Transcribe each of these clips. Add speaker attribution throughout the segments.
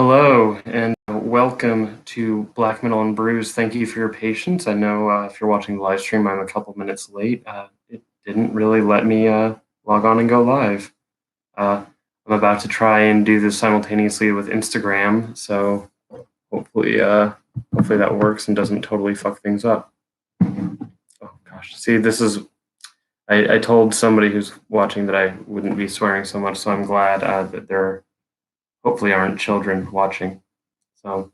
Speaker 1: Hello and welcome to Black Metal and Brews. Thank you for your patience. I know if you're watching the live stream, I'm a couple minutes late. It didn't really let me log on and go live. I'm about to try and do this simultaneously with Instagram, so hopefully that works and doesn't totally fuck things up. Oh gosh, see, this is. I told somebody who's watching that I wouldn't be swearing so much, so I'm glad that there hopefully aren't children watching. So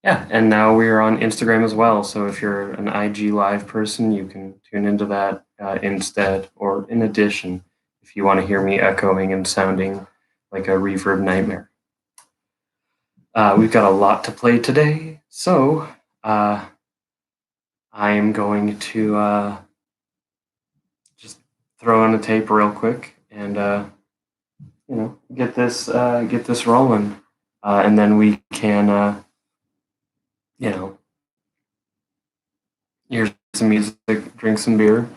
Speaker 1: yeah, and now we're on Instagram as well. So if you're an IG Live person, you can tune into that instead or in addition if you want to hear me echoing and sounding like a reverb nightmare. We've got a lot to play today, so I am going to just throw in a tape real quick and get this rolling, and then we can hear some music, drink some beer.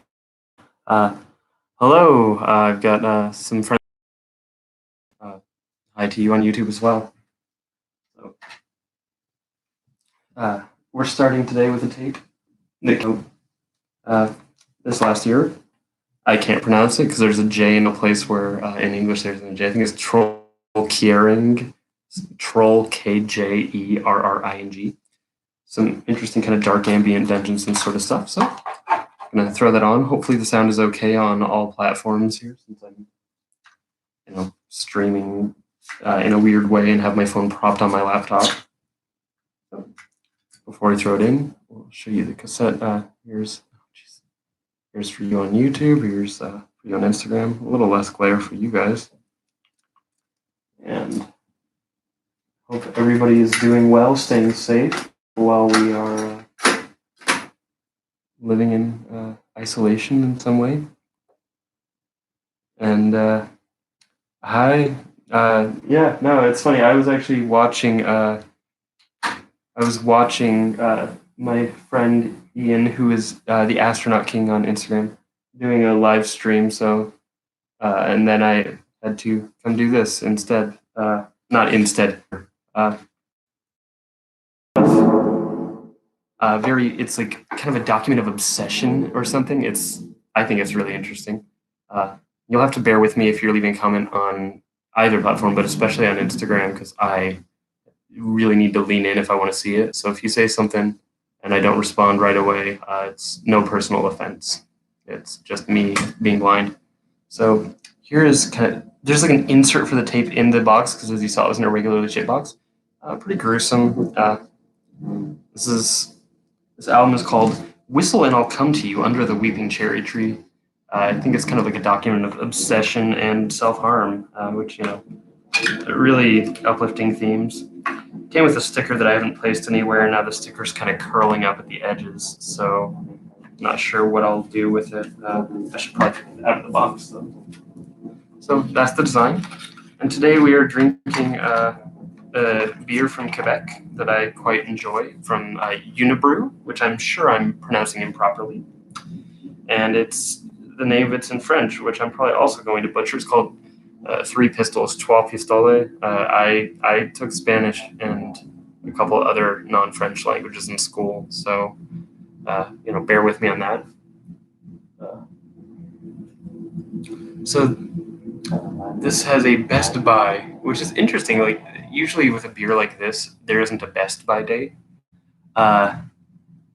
Speaker 1: Hello, I've got some friends. Hi to you on YouTube as well. So, we're starting today with a tape that came this last year. I can't pronounce it because there's a J in a place where in English there's a J. I think it's Troll Kjerring, Troll Kjerring. Some interesting kind of dark ambient dungeons and sort of stuff. So I'm gonna throw that on. Hopefully the sound is okay on all platforms here, since I'm streaming in a weird way and have my phone propped on my laptop. So before I throw it in, we'll show you the cassette. Here's for you on YouTube. Here's for you on Instagram. A little less glare for you guys. And hope everybody is doing well, staying safe while we are living in isolation in some way. And hi. Yeah, no, it's funny. I was actually watching. My friend Ian, who is the Astronaut King on Instagram, doing a live stream. So, and then I had to come do this instead. Not instead. It's like kind of a document of obsession or something. I think it's really interesting. You'll have to bear with me if you're leaving a comment on either platform, but especially on Instagram, because I really need to lean in if I want to see it. So if you say something and I don't respond right away, it's no personal offense. It's just me being blind. So there's like an insert for the tape in the box, because as you saw, it was in a regularly shaped box. Pretty gruesome. This album is called Whistle and I'll Come to You Under the Weeping Cherry Tree. I think it's kind of like a document of obsession and self-harm, which, really uplifting themes. Came with a sticker that I haven't placed anywhere. Now the sticker's kind of curling up at the edges, so I'm not sure what I'll do with it. I should probably take it out of the box, though. So that's the design. And today we are drinking a beer from Quebec that I quite enjoy, from Unibroue, which I'm sure I'm pronouncing improperly. And the name of it's in French, which I'm probably also going to butcher. It's called Three Pistols, Trois Pistoles. I took Spanish and a couple other non-French languages in school, so bear with me on that. So this has a Best Buy, which is interesting. Like, usually with a beer like this, there isn't a Best Buy day.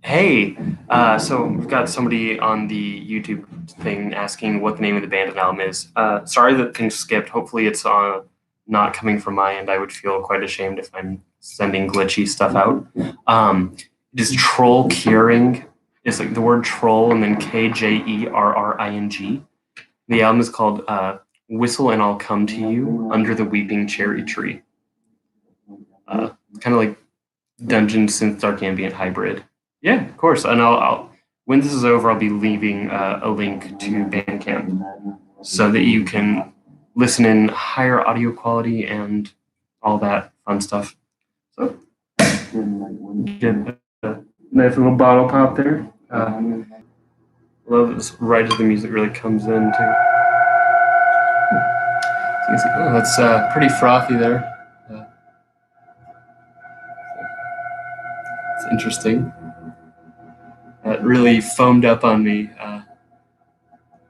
Speaker 1: Hey, so we've got somebody on the YouTube thing asking what the name of the band and album is. Sorry that things skipped. Hopefully it's not coming from my end. I would feel quite ashamed if I'm sending glitchy stuff out. It is Troll Kjerring. It's like the word troll and then Kjerring. The album is called Whistle and I'll Come to You Under the Weeping Cherry Tree. Kind of like dungeon synth dark ambient hybrid. Yeah, of course. And I'll when this is over, I'll be leaving a link to Bandcamp so that you can listen in higher audio quality and all that fun stuff. So get a nice little bottle pop there. Love this right as the music really comes in too. So you can see, that's pretty frothy there. interesting. That really foamed up on me.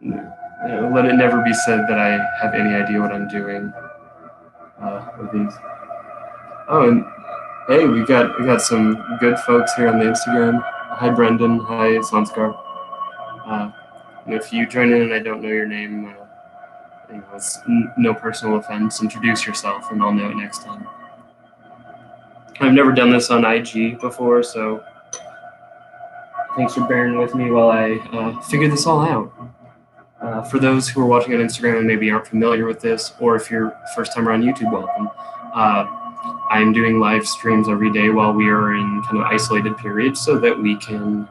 Speaker 1: Let it never be said that I have any idea what I'm doing with these. Oh, and hey, we got some good folks here on the Instagram. Hi, Brendan. Hi, Sanskar. And if you join in and I don't know your name, it's no personal offense. Introduce yourself, and I'll know it next time. I've never done this on IG before, so thanks for bearing with me while I figure this all out. For those who are watching on Instagram and maybe aren't familiar with this, or if you're first time around YouTube, welcome. I'm doing live streams every day while we are in kind of isolated periods so that we can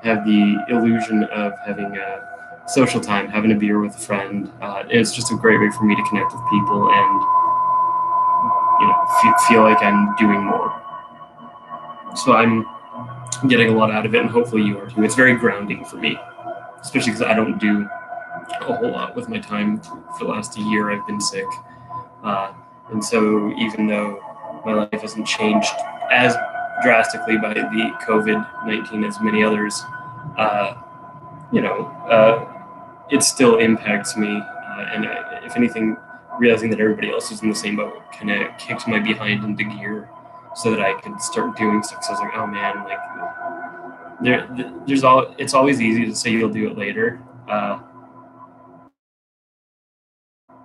Speaker 1: have the illusion of having a social time, having a beer with a friend. It's just a great way for me to connect with people and feel like I'm doing more. So I'm getting a lot out of it, and hopefully you are too. It's very grounding for me, especially because I don't do a whole lot with my time. For the last year, I've been sick. And so even though my life hasn't changed as drastically by the COVID-19 as many others, it still impacts me. And if anything, realizing that everybody else is in the same boat kind of kicked my behind into gear so that I could start doing stuff. So I was like, oh man, like it's always easy to say you'll do it later.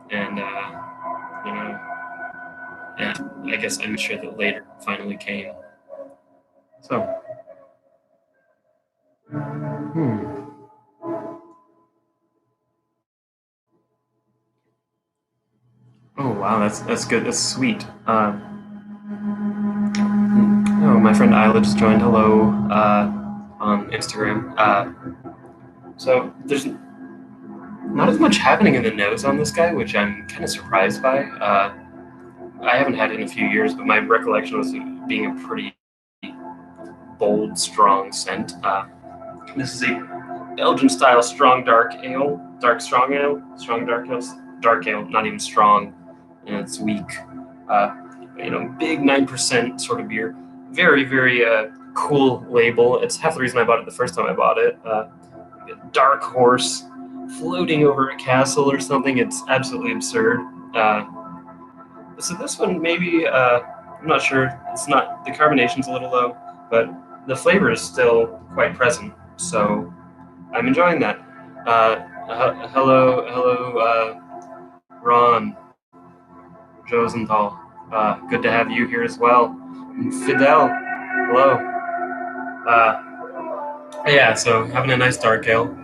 Speaker 1: And I guess I'm sure that later finally came. So, Oh wow, that's good. That's sweet. Oh, my friend Isla just joined. Hello, on Instagram. So there's not as much happening in the nose on this guy, which I'm kind of surprised by. I haven't had it in a few years, but my recollection was it being a pretty bold, strong scent. This is a Belgian-style strong dark ale, strong dark ale, not even strong, and it's weak. Big 9% sort of beer. Very, very cool label. It's half the reason I bought it the first time I bought it. Dark horse floating over a castle or something. It's absolutely absurd. So this one maybe, I'm not sure. It's not, the carbonation's a little low, but the flavor is still quite present. So I'm enjoying that. Hello, Ron Josenthal. Good to have you here as well. And Fidel, hello. Yeah, so having a nice dark ale.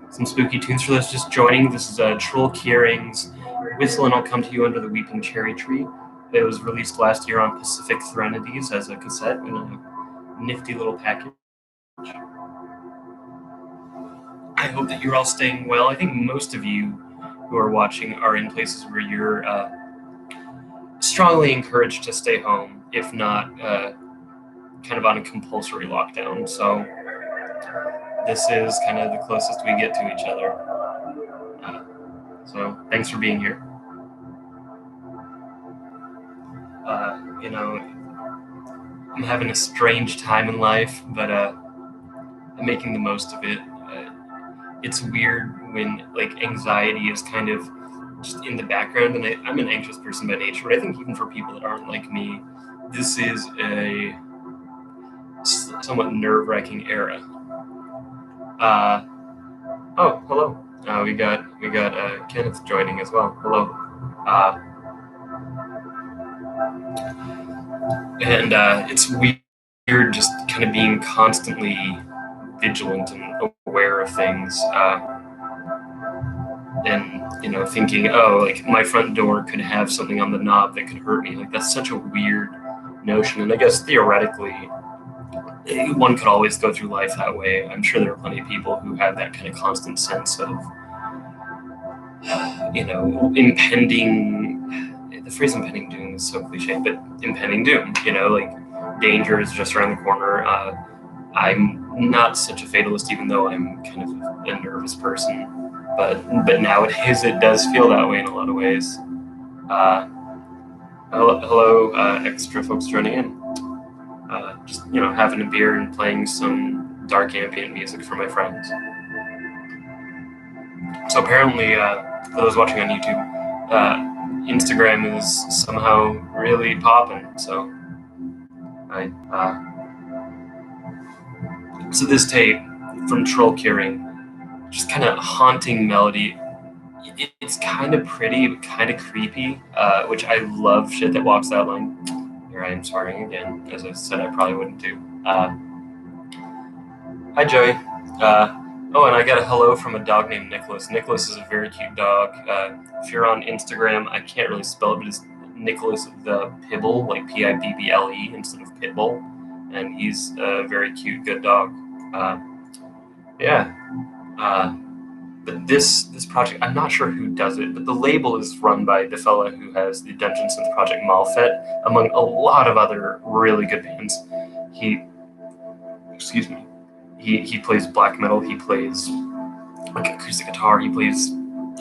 Speaker 1: Some spooky tunes for those just joining. This is Troll Kiering's Whistle and I'll Come to You Under the Weeping Cherry Tree. It was released last year on Pacific Threnodies as a cassette in a nifty little package. I hope that you're all staying well. I think most of you who are watching are in places where you're strongly encouraged to stay home, if not kind of on a compulsory lockdown. So this is kind of the closest we get to each other. So thanks for being here. I'm having a strange time in life, but I'm making the most of it. It's weird when like anxiety is kind of just in the background, and I'm an anxious person by nature, but I think even for people that aren't like me, this is a somewhat nerve-wracking era. Oh, hello. We got Kenneth joining as well. Hello. And it's weird just kind of being constantly vigilant and aware of things. And thinking, oh, like my front door could have something on the knob that could hurt me. Like that's such a weird notion. And I guess theoretically, one could always go through life that way. I'm sure there are plenty of people who have that kind of constant sense of, impending. The phrase "impending doom" is so cliche, but impending doom. Like danger is just around the corner. I'm not such a fatalist, even though I'm kind of a nervous person. But nowadays it does feel that way in a lot of ways. Hello, extra folks joining in. just having a beer and playing some dark ambient music for my friends. So apparently, for those watching on YouTube, Instagram is somehow really popping. So I so this tape from Troll Curing, just kind of haunting melody. It's kind of pretty, but kind of creepy, which I love shit that walks that line. Here I am swearing again, as I said I probably wouldn't do. Hi, Joey. Oh, and I got a hello from a dog named Nicholas. Nicholas is a very cute dog. If you're on Instagram, I can't really spell it, but it's Nicholas the Pibble, like Pibble instead of Pitbull. And he's a very cute, good dog. Yeah. But this project, I'm not sure who does it, but the label is run by the fella who has the Dungeon Synth project Malfet, among a lot of other really good bands. He plays black metal, he plays like acoustic guitar, he plays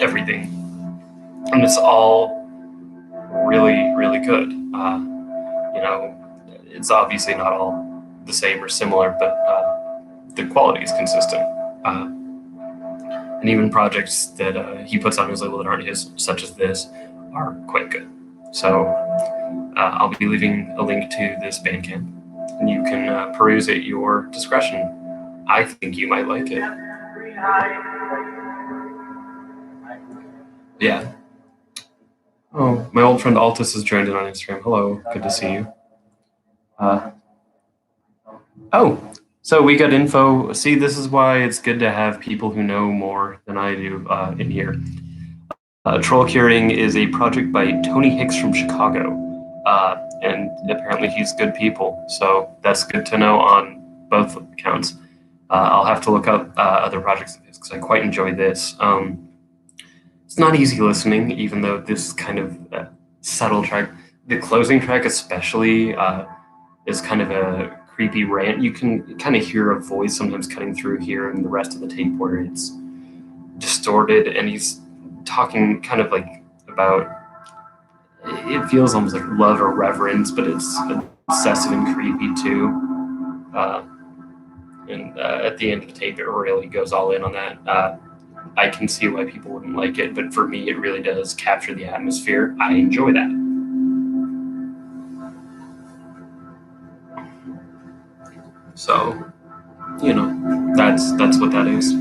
Speaker 1: everything, and it's all really, really good. It's obviously not all the same or similar, but the quality is consistent. And even projects that he puts on his label that aren't his, such as this, are quite good. So I'll be leaving a link to this Bandcamp, and you can peruse at your discretion. I think you might like it. Yeah. Oh, my old friend Altus has joined in on Instagram. Hello, good to see you. So we got info. See, this is why it's good to have people who know more than I do in here. Troll Curing is a project by Tony Hicks from Chicago, and apparently he's good people. So that's good to know on both accounts. I'll have to look up other projects of his because I quite enjoy this. It's not easy listening, even though this kind of subtle track, the closing track especially, is kind of a creepy rant. You can kind of hear a voice sometimes cutting through here and the rest of the tape where it's distorted, and he's talking kind of like about, it feels almost like love or reverence, but it's obsessive and creepy too. And at the end of the tape, it really goes all in on that. I can see why people wouldn't like it, but for me, it really does capture the atmosphere. I enjoy that. So, that's what that is.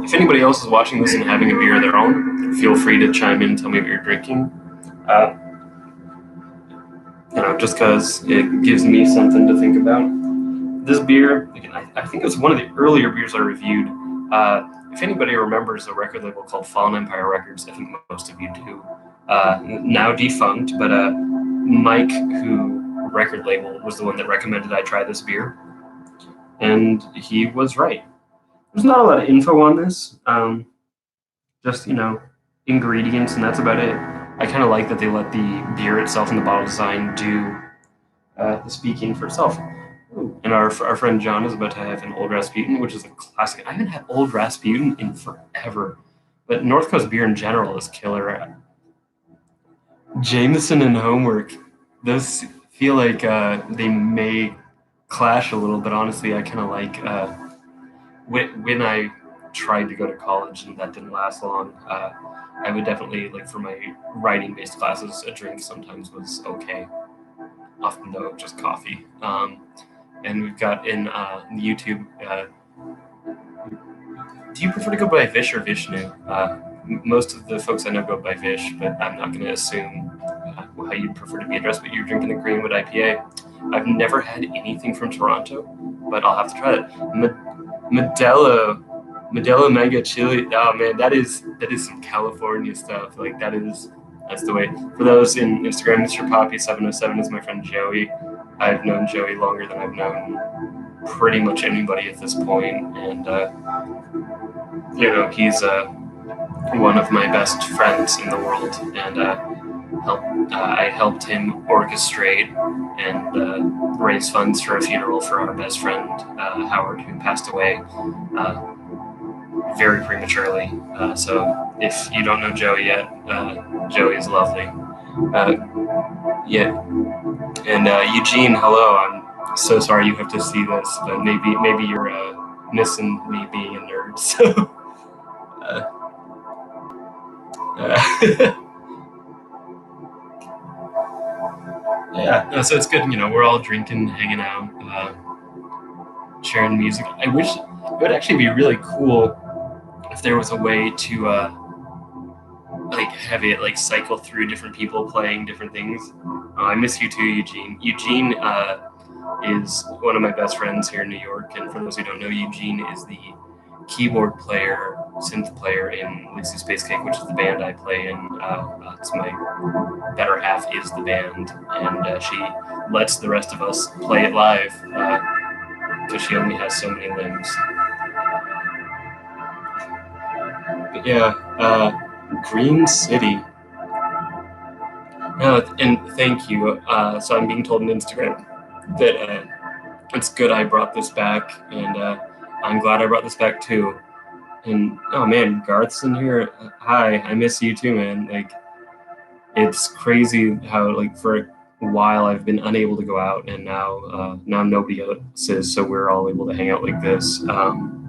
Speaker 1: If anybody else is watching this and having a beer of their own, feel free to chime in and tell me what you're drinking. Just because it gives me something to think about. This beer, again, I think it was one of the earlier beers I reviewed. If anybody remembers a record label called Fallen Empire Records, I think most of you do. Now defunct, but Mike, who record label, was the one that recommended I try this beer. And he was right. There's not a lot of info on this. Just, ingredients, and that's about it. I kind of like that they let the beer itself and the bottle design do the speaking for itself. Ooh. And our friend John is about to have an Old Rasputin, which is a classic. I haven't had Old Rasputin in forever, but North Coast beer in general is killer. Jameson and Homework, those feel like they may clash a little, but honestly, I kind of like when I tried to go to college and that didn't last long. I would definitely, like, for my writing-based classes, a drink sometimes was okay. Often though, just coffee. And we've got in YouTube. Do you prefer to go by Vish or Vishnu? Most of the folks I know go by Vish, but I'm not going to assume how you'd prefer to be addressed. But you're drinking a Greenwood IPA. I've never had anything from Toronto, but I'll have to try it. Modelo Mango Chili. Oh man, that is some California stuff. Like that's the way. For those in Instagram, Mr. Poppy 707 is my friend Joey. I've known Joey longer than I've known pretty much anybody at this point, and he's one of my best friends in the world, and I helped him orchestrate and raise funds for a funeral for our best friend Howard, who passed away very prematurely. So if you don't know Joey yet, Joey is lovely. Yeah. And Eugene, hello. So sorry you have to see this, but maybe you're missing me being a nerd. So uh, uh, yeah, no, so it's good. We're all drinking, hanging out, sharing music. I wish it would actually be really cool if there was a way to like have it like cycle through different people playing different things. I miss you too, Eugene. Eugene is one of my best friends here in New York, and for those who don't know, Eugene is the keyboard player, synth player in Lucy Space Cake, which is the band I play in. It's my better half is the band, and she lets the rest of us play it live because she only has so many limbs. But yeah, Green City. No, and thank you. So I'm being told on Instagram that it's good I brought this back, and I'm glad I brought this back too. And oh man, Garth's in here. Hi, I miss you too, man. Like, it's crazy how like for a while I've been unable to go out, and now nobody else is, so we're all able to hang out like this. I'm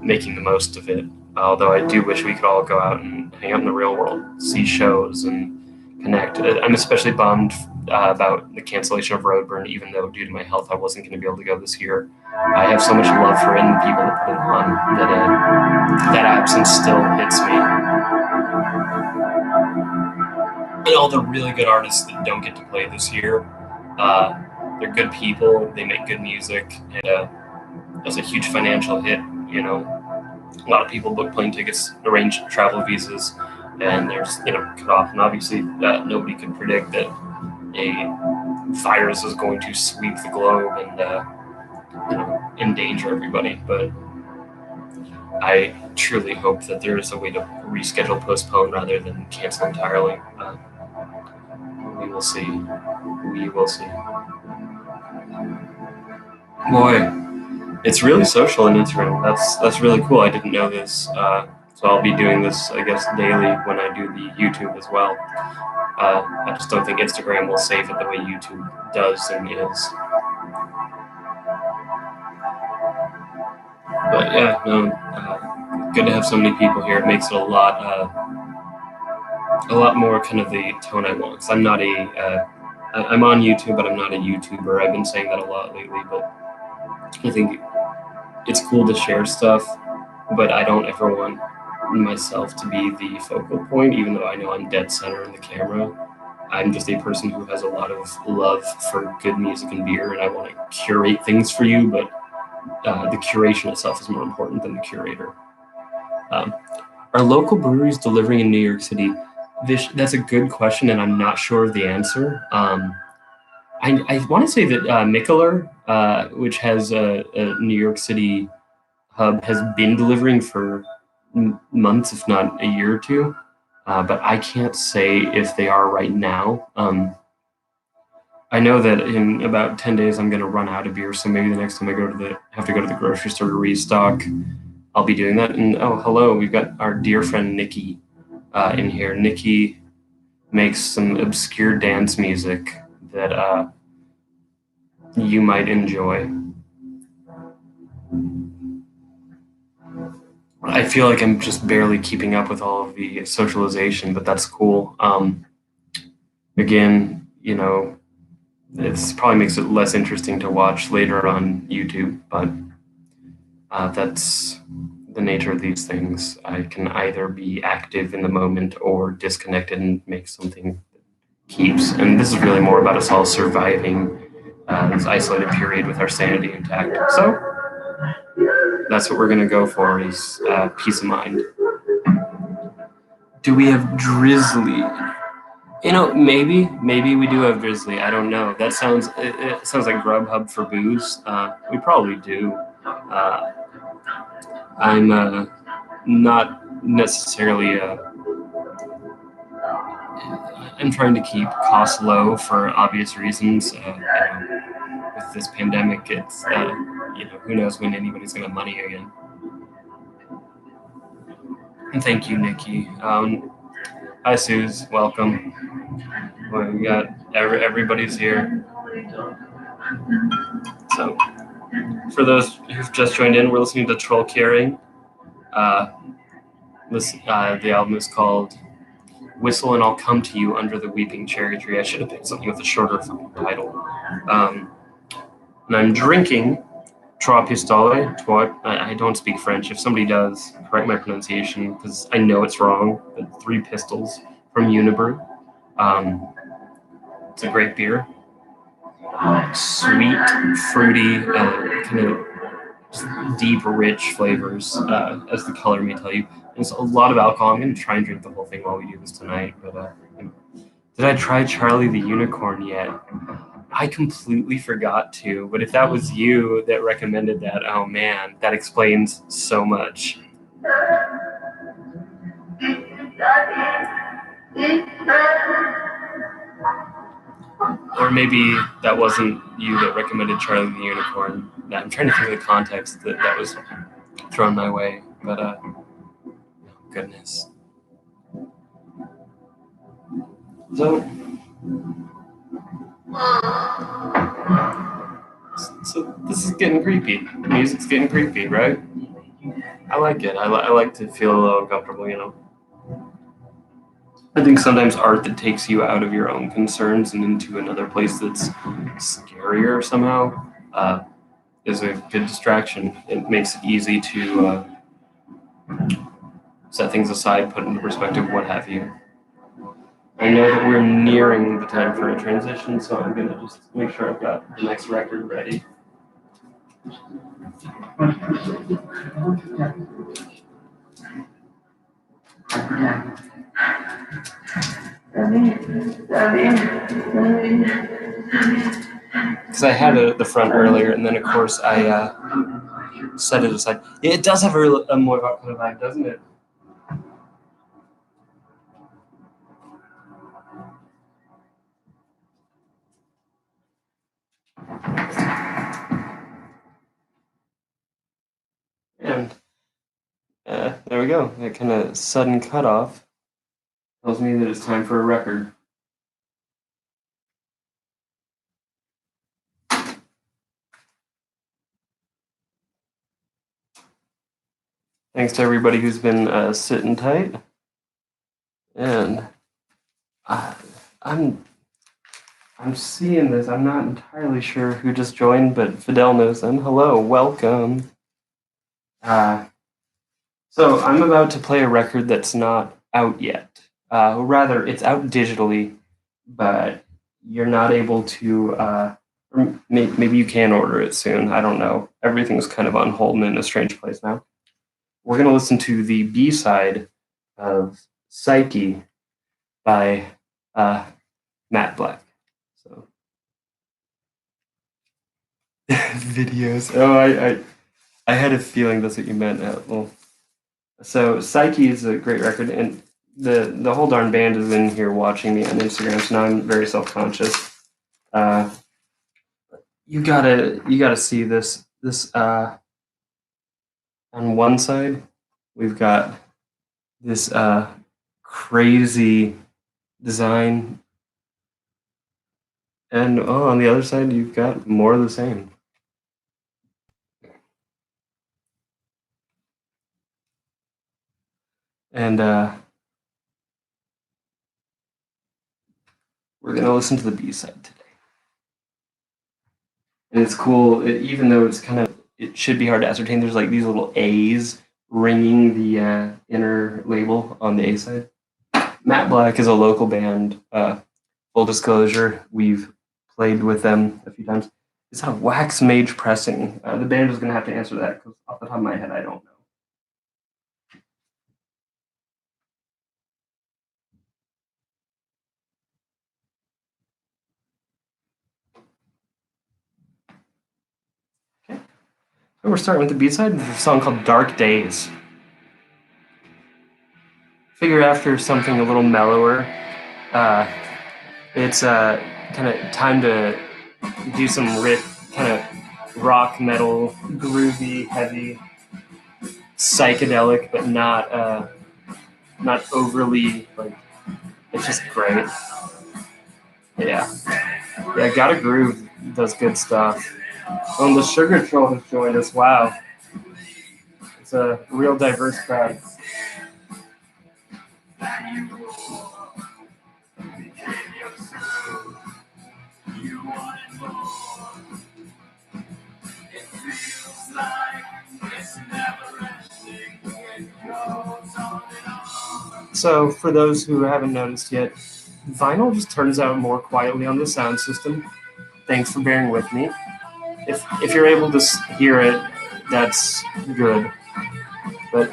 Speaker 1: making the most of it. Although I do wish we could all go out and hang out in the real world, see shows, and connect. I'm especially bummed about the cancellation of Roadburn, even though due to my health I wasn't going to be able to go this year. I have so much love for it and the people that put it on that absence still hits me. And all the really good artists that don't get to play this year, they're good people, they make good music, and it's a huge financial hit. A lot of people book plane tickets, arrange travel visas, and there's cut off. And obviously, nobody could predict that a virus is going to sweep the globe and endanger everybody. But I truly hope that there is a way to reschedule, postpone rather than cancel entirely. We will see. We will see. Boy, it's really social on Instagram. That's really cool. I didn't know this. So I'll be doing this, I guess, daily when I do the YouTube as well. I just don't think Instagram will save it the way YouTube does and is. But yeah, no, good to have so many people here. It makes it a lot more kind of the tone I want. Because I'm not I'm on YouTube, but I'm not a YouTuber. I've been saying that a lot lately, but I think it's cool to share stuff, but I don't ever want myself to be the focal point, even though I know I'm dead center in the camera. I'm just a person who has a lot of love for good music and beer, and I want to curate things for you, but the curation itself is more important than the curator. Are local breweries delivering in New York City? That's a good question, and I'm not sure of the answer. I want to say that Mikkeller, which has a New York City hub, has been delivering for months, if not a year or two. But I can't say if they are right now. I know that in about 10 days I'm going to run out of beer, so maybe the next time I have to go to the grocery store to restock, I'll be doing that. And oh, hello, we've got our dear friend Nikki in here. Nikki makes some obscure dance music that you might enjoy. I feel like I'm just barely keeping up with all of the socialization, but that's cool. Again, it probably makes it less interesting to watch later on YouTube, but that's the nature of these things. I can either be active in the moment or disconnected and make something that keeps. And this is really more about us all surviving this isolated period with our sanity intact. So that's what we're going to go for, is peace of mind. Do we have Drizzly? Maybe we do have Drizzly. I don't know. It sounds like Grubhub for booze. We probably do. I'm not necessarily. I'm trying to keep costs low for obvious reasons. With this pandemic, it's who knows when anybody's gonna have money again. And thank you, Nikki. Hi, Suze. Welcome. Well, we got everybody's here. So, for those who've just joined in, we're listening to Troll Carrying. The album is called Whistle and I'll Come to You Under the Weeping Cherry Tree. I should have picked something with a shorter title. And I'm drinking Trois. I don't speak French. If somebody does, correct my pronunciation because I know it's wrong. But 3 Pistols from Unibroue. It's a great beer. Sweet, fruity, kind of deep, rich flavors, as the color may tell you. There's a lot of alcohol. I'm going to try and drink the whole thing while we do this tonight. But did I try Charlie the Unicorn yet? I completely forgot to. But if that was you that recommended that, oh man, that explains so much. Or maybe that wasn't you that recommended Charlie the Unicorn. I'm trying to think of the context that was thrown my way. But goodness. So this is getting creepy. The music's getting creepy, right? I like it. I like to feel a little uncomfortable, you know. I think sometimes art that takes you out of your own concerns and into another place that's scarier somehow is a good distraction. It makes it easy to set things aside, put into perspective, what have you. I know that we're nearing the time for a transition, so I'm going to just make sure I've got the next record ready. Because I had the front earlier, and then of course I set it aside. It does have a more kind of vibe, doesn't it? And there we go. That kind of sudden cutoff tells me that it's time for a record. Thanks to everybody who's been sitting tight. And I'm seeing this. I'm not entirely sure who just joined, but Fidel knows them. Hello, welcome. So I'm about to play a record that's not out yet. Rather, it's out digitally, but you're not able to. Or maybe you can order it soon. I don't know. Everything's kind of on hold and in a strange place now. We're going to listen to the B-side of Psyche by Matt Black. So videos. Oh, I had a feeling that's what you meant. So Psyche is a great record, and the whole darn band is in here watching me on Instagram. So now I'm very self-conscious. You gotta see this. On one side, we've got this crazy design, and on the other side, you've got more of the same. And we're gonna listen to the B-side today. And it's cool, even though it should be hard to ascertain. There's like these little A's ringing the inner label on the A side. Matt Black is a local band. Full disclosure, we've played with them a few times. It's a Wax Mage pressing. The band is going to have to answer that because off the top of my head, I don't know. Okay. So we're starting with the B-side. This is a song called Dark Days. Figure after something a little mellower. It's kind of time to do some riff, kind of rock, metal, groovy, heavy, psychedelic, but not overly like. It's just great. Yeah, got a groove. does good stuff. Oh, the Sugar Troll has joined us. Wow, it's a real diverse crowd. So, for those who haven't noticed yet, vinyl just turns out more quietly on the sound system. Thanks for bearing with me. If you're able to hear it, that's good. But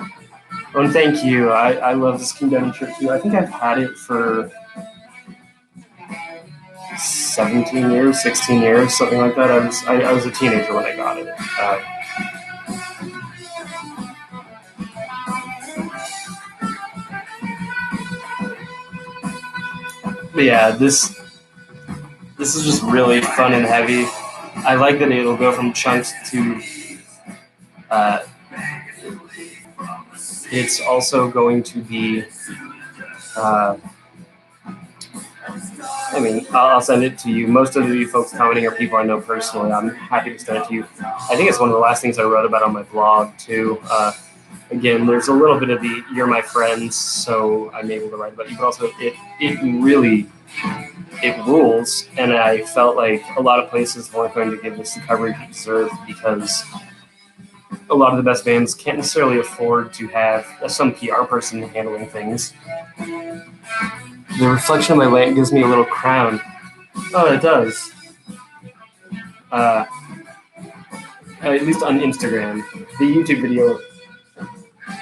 Speaker 1: and thank you. I love this King Dunny shirt too. I think I've had it for 17 years, 16 years, something like that. I was a teenager when I got it. But yeah, this is just really fun and heavy. I like that it'll go from chunks to. Uh, it's also going to be. Uh, I mean, I'll send it to you. Most of you folks commenting are people I know personally. I'm happy to send it to you. I think it's one of the last things I wrote about on my blog too. Again, there's a little bit of the "you're my friends," so I'm able to write about you, but also it really it rules, and I felt like a lot of places weren't going to give this the coverage it deserved because a lot of the best bands can't necessarily afford to have some PR person handling things. The reflection of my lamp gives me a little crown. Oh, it does. Uh, at least on Instagram. The YouTube video,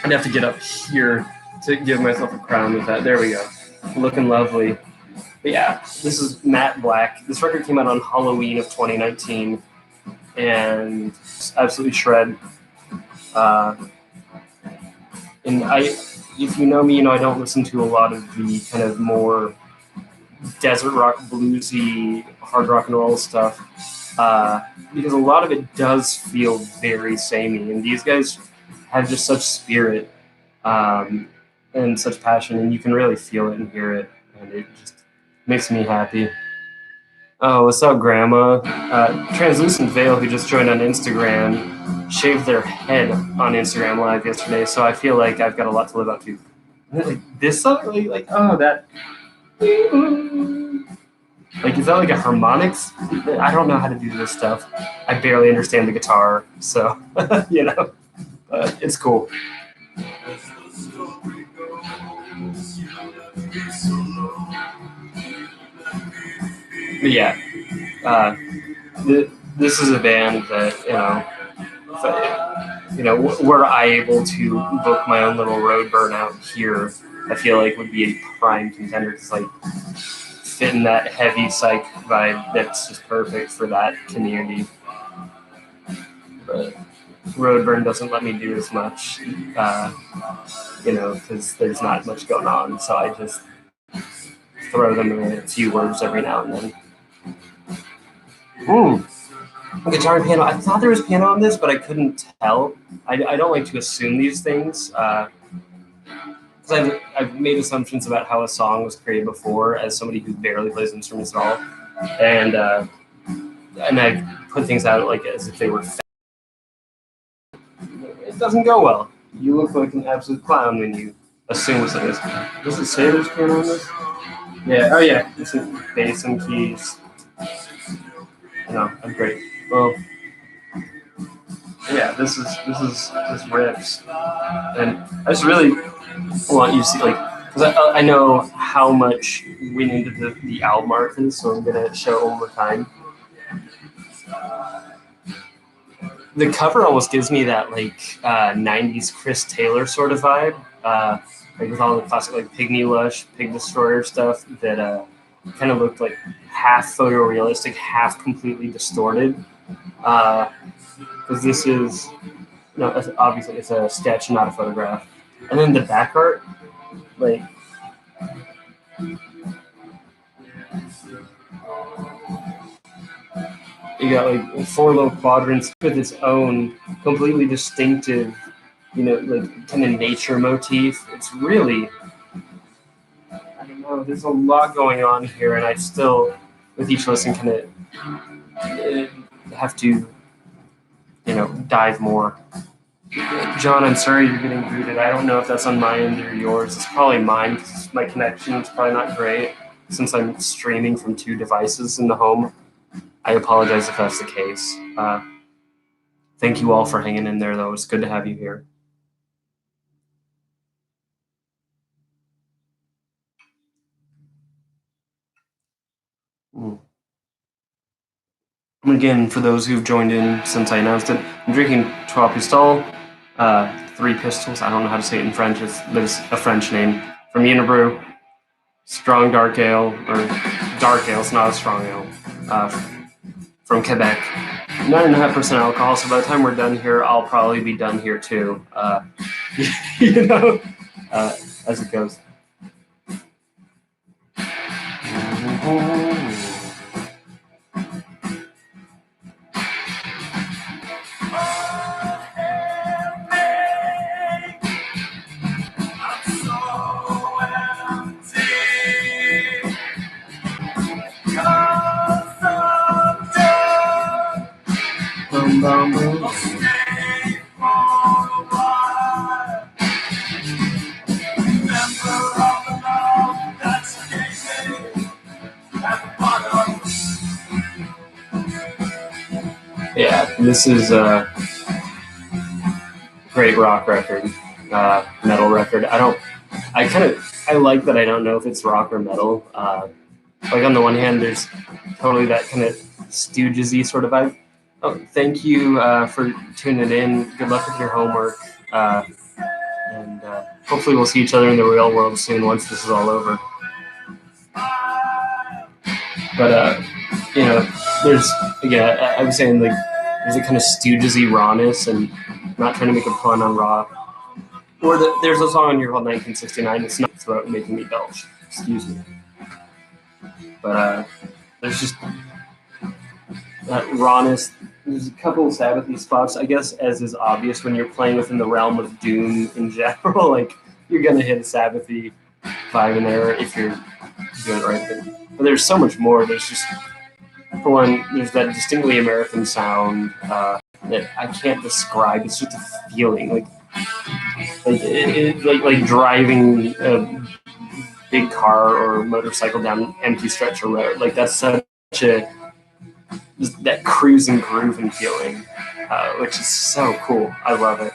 Speaker 1: I'd have to get up here to give myself a crown with that. There we go. Looking lovely. But yeah, this is Matte Black. This record came out on Halloween of 2019, and it's absolutely shred. And if you know me, you know I don't listen to a lot of the kind of more desert rock, bluesy, hard rock and roll stuff, because a lot of it does feel very samey. And these guys have just such spirit and such passion, and you can really feel it and hear it, and it just makes me happy. Oh, what's up, Grandma? Translucent Veil, who just joined on Instagram, shaved their head on Instagram Live yesterday, so I feel like I've got a lot to live up to. Like this song, really, like that. Like, is that like a harmonics? I don't know how to do this stuff. I barely understand the guitar, so it's cool. But yeah, this is a band that were I able to book my own little road burnout here, I feel like would be a prime contender because like fit in that heavy psych vibe that's just perfect for that community. But Roadburn doesn't let me do as much, because there's not much going on. So I just throw them in a few words every now and then. Guitar and piano. I thought there was piano on this, but I couldn't tell. I don't like to assume these things. Because I've made assumptions about how a song was created before as somebody who barely plays instruments at all, and I put things out like as if they were. It doesn't go well. You look like an absolute clown when you assume something is. Does it say there's piano on this? Yeah. Oh yeah. It's bass and keys. No, I'm great. Well, yeah. This riffs, and I just really want you to see because I know how much went into the album art for this, so I'm gonna show it one more time. The cover almost gives me that 90s Chris Taylor sort of vibe, like with all the classic Pygmy Lush, Pig Destroyer stuff that kind of looked like half photorealistic, half completely distorted. Because this is obviously it's a sketch, not a photograph. And then the back art, you got 4 little quadrants with its own completely distinctive, kind of nature motif. It's really, I don't know, there's a lot going on here, and I still, with each listen, kind of have to, dive more. John, I'm sorry you're getting booted. I don't know if that's on my end or yours. It's probably mine because my connection is probably not great since I'm streaming from 2 devices in the home. I apologize if that's the case. Thank you all for hanging in there, though. It's good to have you here. Again, for those who've joined in since I announced it, I'm drinking Trois Pistoles, 3 Pistols. I don't know how to say it in French, but it's a French name. From Unibroue, strong dark ale, or dark ale, it's not a strong ale, from Quebec. 9.5% alcohol, so by the time we're done here, I'll probably be done here too. As it goes. Yeah, this is a great rock record, metal record. I like that I don't know if it's rock or metal. Like on the one hand, there's totally that kind of Stooges-y sort of vibe. Oh, thank you for tuning in. Good luck with your homework. And hopefully we'll see each other in the real world soon once this is all over. But, there's, again, I was saying, like, there's a kind of Stooges-y rawness, and I'm not trying to make a pun on raw. Or there's a song on here called 1969. It's not about making me belch. Excuse me. But there's just that rawness. There's a couple of Sabbathy spots, I guess, as is obvious when you're playing within the realm of Doom in general. Like, you're going to hit a Sabbathy vibe in there if you're doing it right. But there's so much more. There's just, for one, there's that distinctly American sound that I can't describe. It's just a feeling, like driving a big car or motorcycle down an empty stretch of road. Like, that's such a just that cruising grooving feeling, which is so cool. I love it.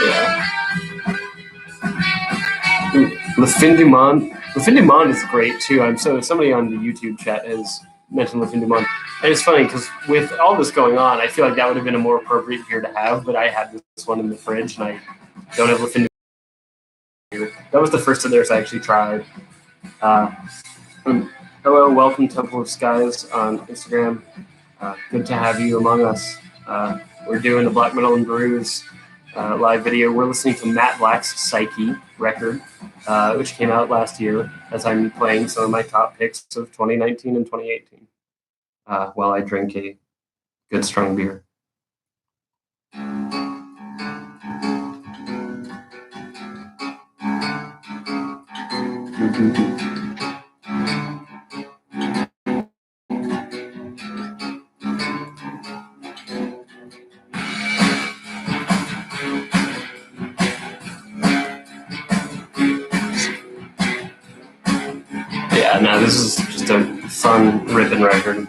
Speaker 1: Yeah. Le Fin du Monde. Le Fin du Monde is great too. Somebody on the YouTube chat has mentioned Le Fin du Monde. And it's funny because with all this going on, I feel like that would have been a more appropriate beer to have, but I had this one in the fridge and I don't have Le Fin du Monde. That was the first of theirs I actually tried. Hello, welcome Temple of Skies on Instagram. Good to have you among us. We're doing the Black Metal and Brews live video. We're listening to Matt Black's Psyche record, which came out last year, as I'm playing some of my top picks of 2019 and 2018 while I drink a good strong beer. Yeah, no, this is just a fun ripping record.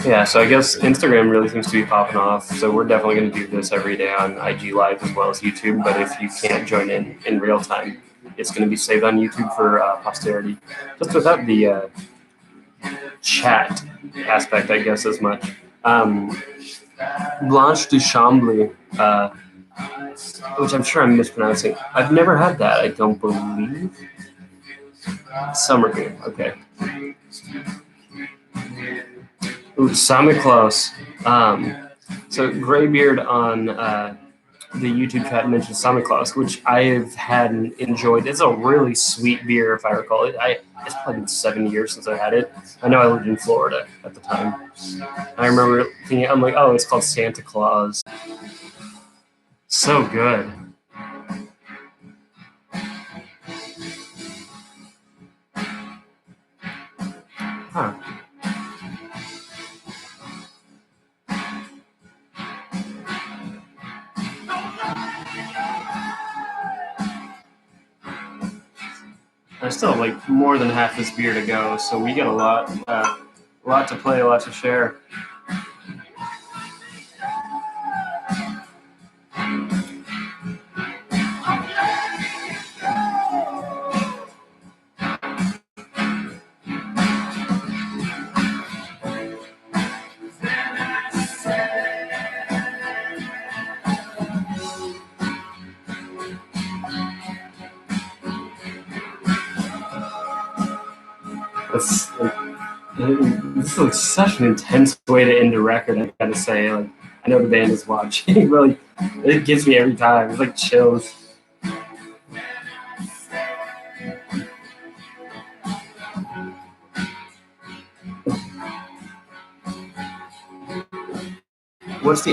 Speaker 1: Yeah, so I guess Instagram really seems to be popping off. So we're definitely going to do this every day on IG Live as well as YouTube. But if you can't join in real time, it's going to be saved on YouTube for posterity. Just without the chat aspect, I guess, as much. Blanche du Chambly, which I'm sure I'm mispronouncing. I've never had that, I don't believe. Summer beer. Okay. Ooh, Summer Close. So Graybeard on the YouTube chat mentioned Summer Claus, which I have had and enjoyed. It's a really sweet beer, if I recall it. It's probably been 7 years since I had it. I know I lived in Florida at the time. I remember thinking, I'm like, oh, it's called Santa Claus. So good. Huh. I still have like more than half this beer to go, so we got a lot to play, a lot to share. That's like, this is like such an intense way to end a record. I gotta say, like, I know the band is watching, but like, it gives me every time. It's like chills. What's the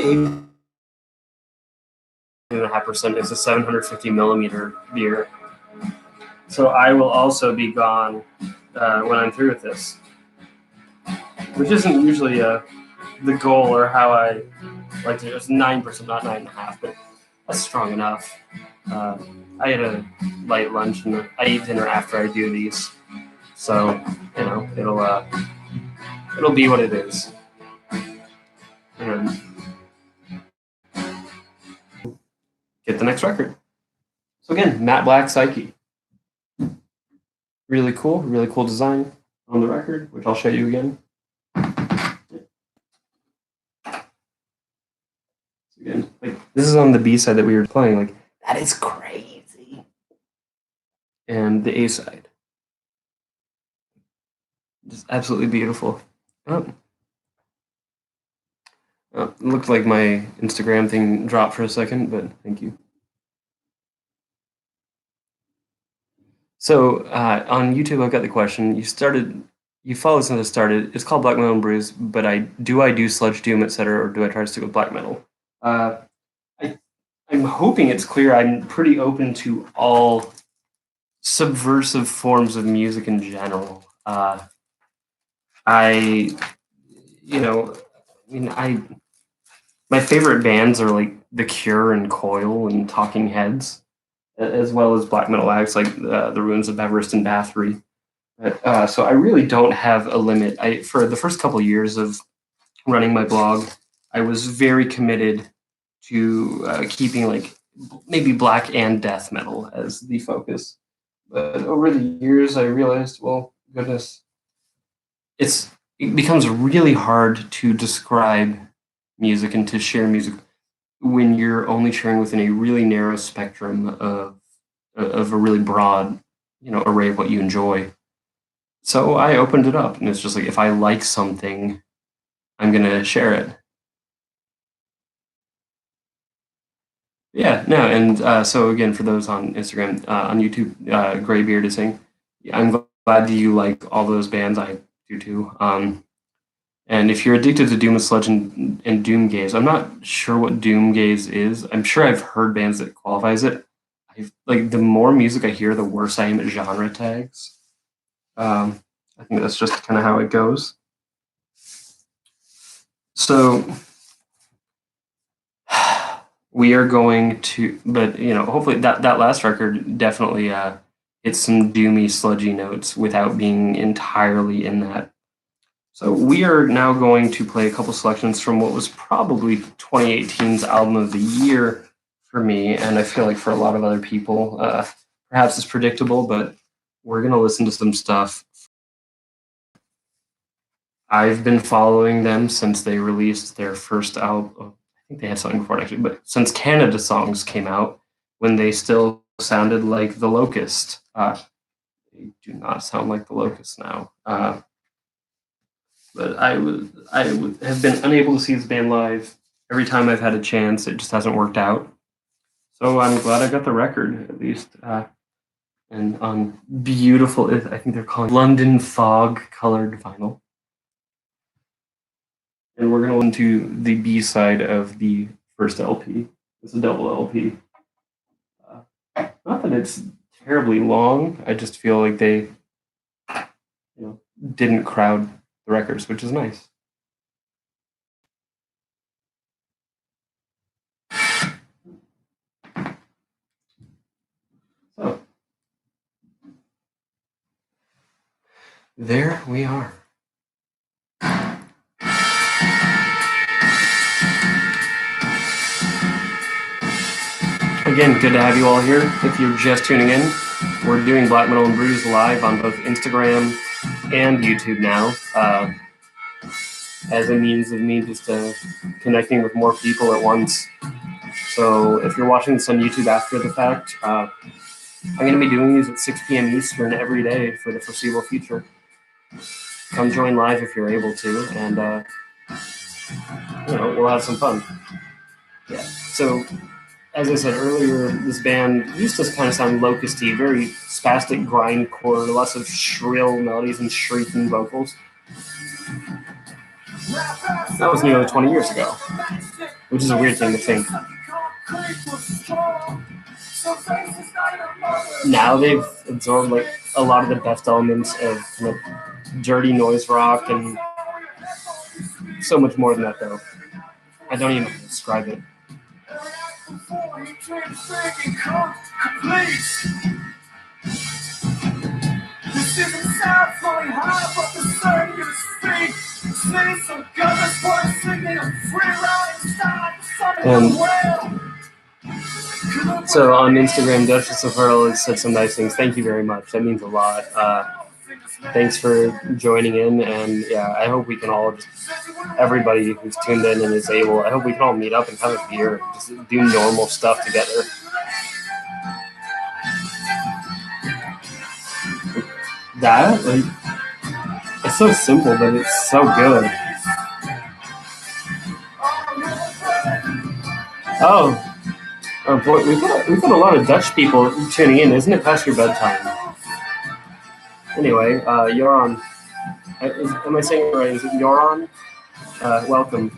Speaker 1: 8.5%? It's a 750 milliliter beer. So I will also be gone when I'm through with this, which isn't usually the goal or how I like to. It's 9%, not 9.5, but that's strong enough. I had a light lunch and I eat dinner after I do these, so it'll be what it is. And get the next record. So again, Matte Black Psyche. Really cool design on the record, which I'll show you again. So again, like this is on the B side that we were playing. Like that is crazy. And the A side, just absolutely beautiful. Oh. It looked like my Instagram thing dropped for a second, but thank you. So on YouTube, I've got the question. You followed since I started. It's called Black Metal and Brews, but I do sludge doom, etc., or do I try to stick with black metal? Uh, I'm hoping it's clear. I'm pretty open to all subversive forms of music in general. I, you know, I mean, my favorite bands are like The Cure and Coil and Talking Heads, as well as black metal acts like the Ruins of Everest and Bathory. So I really don't have a limit. For the first couple of years of running my blog, I was very committed to keeping like maybe black and death metal as the focus. But over the years, I realized, well, goodness, it becomes really hard to describe music and to share music when you're only sharing within a really narrow spectrum of a really broad, array of what you enjoy. So I opened it up, and it's just like if I like something, I'm gonna share it. Yeah, no, and so again, for those on Instagram, on YouTube, Graybeard is saying, yeah, I'm glad that you like all those bands. I do too. And if you're addicted to doom and sludge and doom gaze, I'm not sure what doom gaze is. I'm sure I've heard bands that qualifies it. Like the more music I hear, the worse I am at genre tags. I think that's just kind of how it goes. So we are going to, but hopefully that last record definitely hits some doomy, sludgy notes without being entirely in that. So we are now going to play a couple selections from what was probably 2018's album of the year for me, and I feel like for a lot of other people, perhaps it's predictable, but we're going to listen to some stuff. I've been following them since they released their first album. I think they had something before it actually, but since Canada Songs came out, when they still sounded like The Locust. They do not sound like the Locusts now. But have been unable to see this band live. Every time I've had a chance, it just hasn't worked out. So I'm glad I got the record, at least. And on beautiful, I think they're calling London Fog colored vinyl. And we're going to listen to the B side of the first LP. It's a double LP. Not that it's terribly long. I just feel like they, didn't crowd the records, which is nice. So there we are. Again, good to have you all here. If you're just tuning in, we're doing Black Metal and Brews live on both Instagram and YouTube now, as a means of me just connecting with more people at once. So if you're watching this on YouTube after the fact, I'm going to be doing these at 6 p.m. Eastern every day for the foreseeable future. Come join live if you're able to, and we'll have some fun. Yeah. So, as I said earlier, this band used to kind of sound locusty, very spastic grindcore, lots of shrill melodies and shrieking vocals. That was nearly 20 years ago, which is a weird thing to think. Now they've absorbed like a lot of the best elements of dirty noise rock and so much more than that, though. I don't even describe it. So on Instagram, Duchess of Hurl has said some nice things. Thank you very much. That means a lot. Thanks for joining in, and yeah, I hope we can all everybody who's tuned in and is able, I hope we can all meet up and have a beer, just do normal stuff together. That, it's so simple, but it's so good. Oh boy, we've got a lot of Dutch people tuning in. Isn't it past your bedtime? Anyway, Joran, am I saying it right? Is it Joran? Welcome.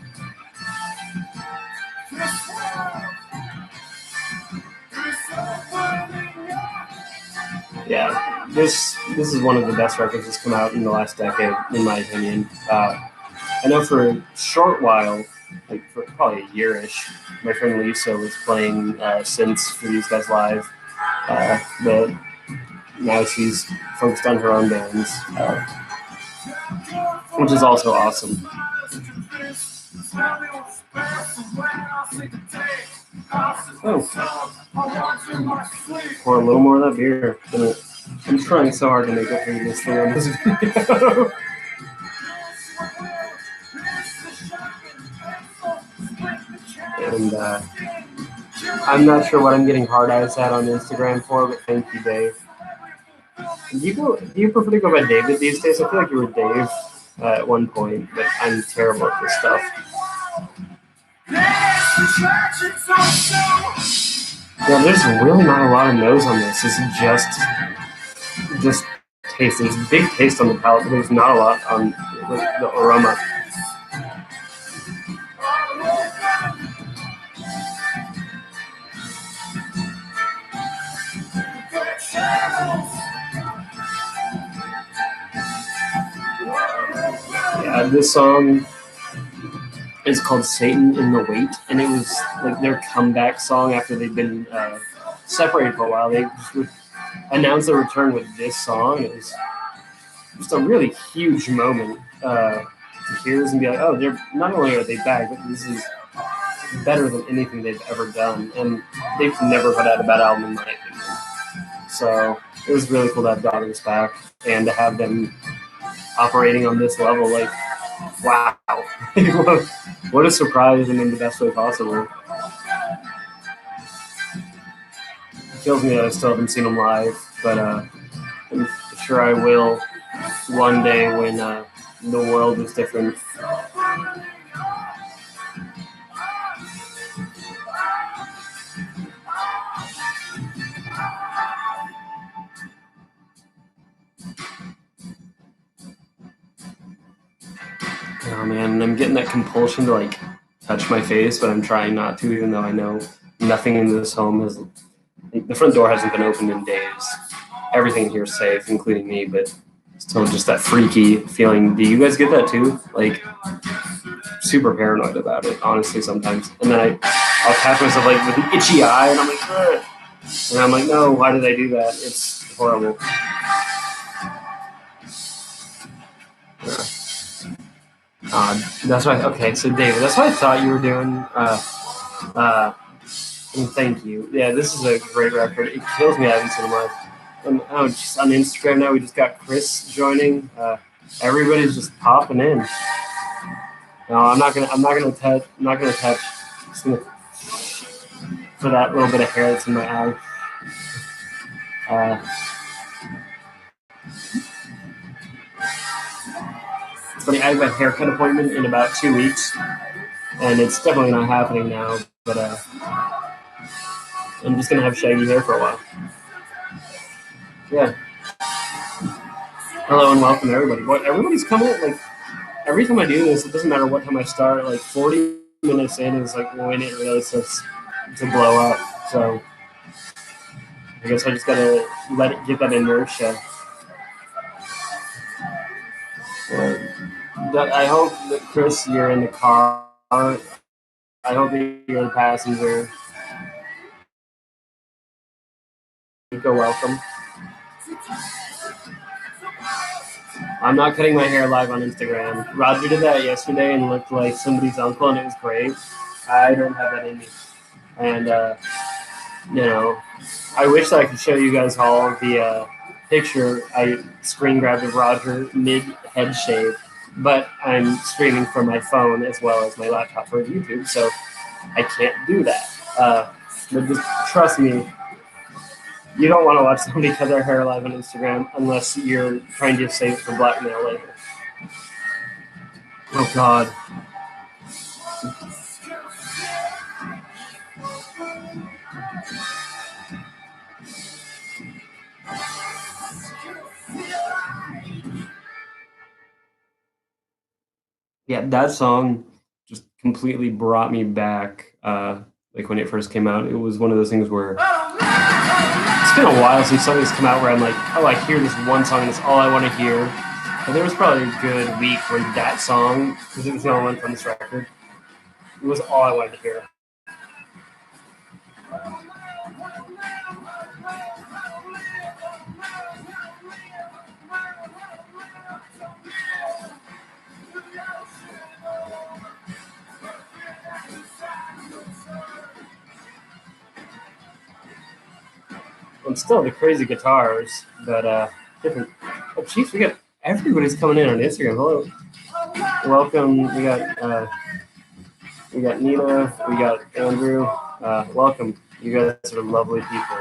Speaker 1: Yeah, this is one of the best records that's come out in the last decade, in my opinion. I know for a short while, like for probably a year-ish, my friend Lisa was playing synths for these guys live, but now she's focused on her own bands, which is also awesome. Oh, pour a little more of that beer. I'm trying so hard to make it through this thing on this video. And I'm not sure what I'm getting hard eyes at on Instagram for, but thank you, Dave. Do you prefer to go by David these days? I feel like you were Dave at one point, but I'm terrible at this stuff. Yeah, there's really not a lot of nose on this. It's just taste. There's a big taste on the palate, but there's not a lot on the aroma. Yeah, this song is called Satan in the Wait, and it was like their comeback song after they'd been separated for a while. They just announced their return with this song. It was just a really huge moment to hear this and be like, oh, they're not only are they back, but this is better than anything they've ever done, and they've never put out a bad album in my opinion. So it was really cool to have Daughters back and to have them operating on this level. Like, wow, what a surprise, and in the best way possible. It kills me that I still haven't seen them live, but if sure I will one day when the world is different. Oh man, I'm getting that compulsion to like touch my face, but I'm trying not to, even though I know nothing in this home is. The front door hasn't been opened in days. Everything here is safe, including me, but still just that freaky feeling. Do you guys get that too? Like super paranoid about it, honestly, sometimes. And then I'll catch myself like with an itchy eye, and I'm like, ugh. And I'm like, no, why did I do that? It's horrible. That's why. Okay, so David, that's what I thought you were doing. Thank you. Yeah, this is a great record. It kills me I haven't seen him live. And just on Instagram now, we just got Chris joining. Everybody's just popping in. No, I'm not gonna touch. I'm not gonna touch. Just gonna for that little bit of hair that's in my eye. It's funny. I have a haircut appointment in about 2 weeks, and it's definitely not happening now. But I'm just gonna have shaggy hair for a while. Yeah. Hello and welcome everybody. What everybody's coming like every time I do this, it doesn't matter what time I start. Like 40 minutes in is like when it really starts to blow up. So I guess I just gotta let it get that inertia. I hope that Chris, you're in the car. I hope that you're the passenger. Go welcome. I'm not cutting my hair live on Instagram. Roger did that yesterday and looked like somebody's uncle, and it was great. I don't have that in me. And, I wish that I could show you guys all the picture I screen grabbed of Roger mid head shave, but I'm streaming from my phone as well as my laptop for YouTube, so I can't do that. But just trust me, you don't want to watch somebody cut their hair live on Instagram unless you're trying to save it for blackmail later. Oh God. Yeah, that song just completely brought me back. Like when it first came out, it was one of those things where it's been a while since something's come out where I'm like, oh, I hear this one song and it's all I want to hear. But there was probably a good week where that song, because it was the only one from this record, it was all I wanted to hear. And still the crazy guitars, but different. Oh, jeez, everybody's coming in on Instagram. Hello, welcome. We got Nina, we got Andrew. Welcome. You guys are lovely people.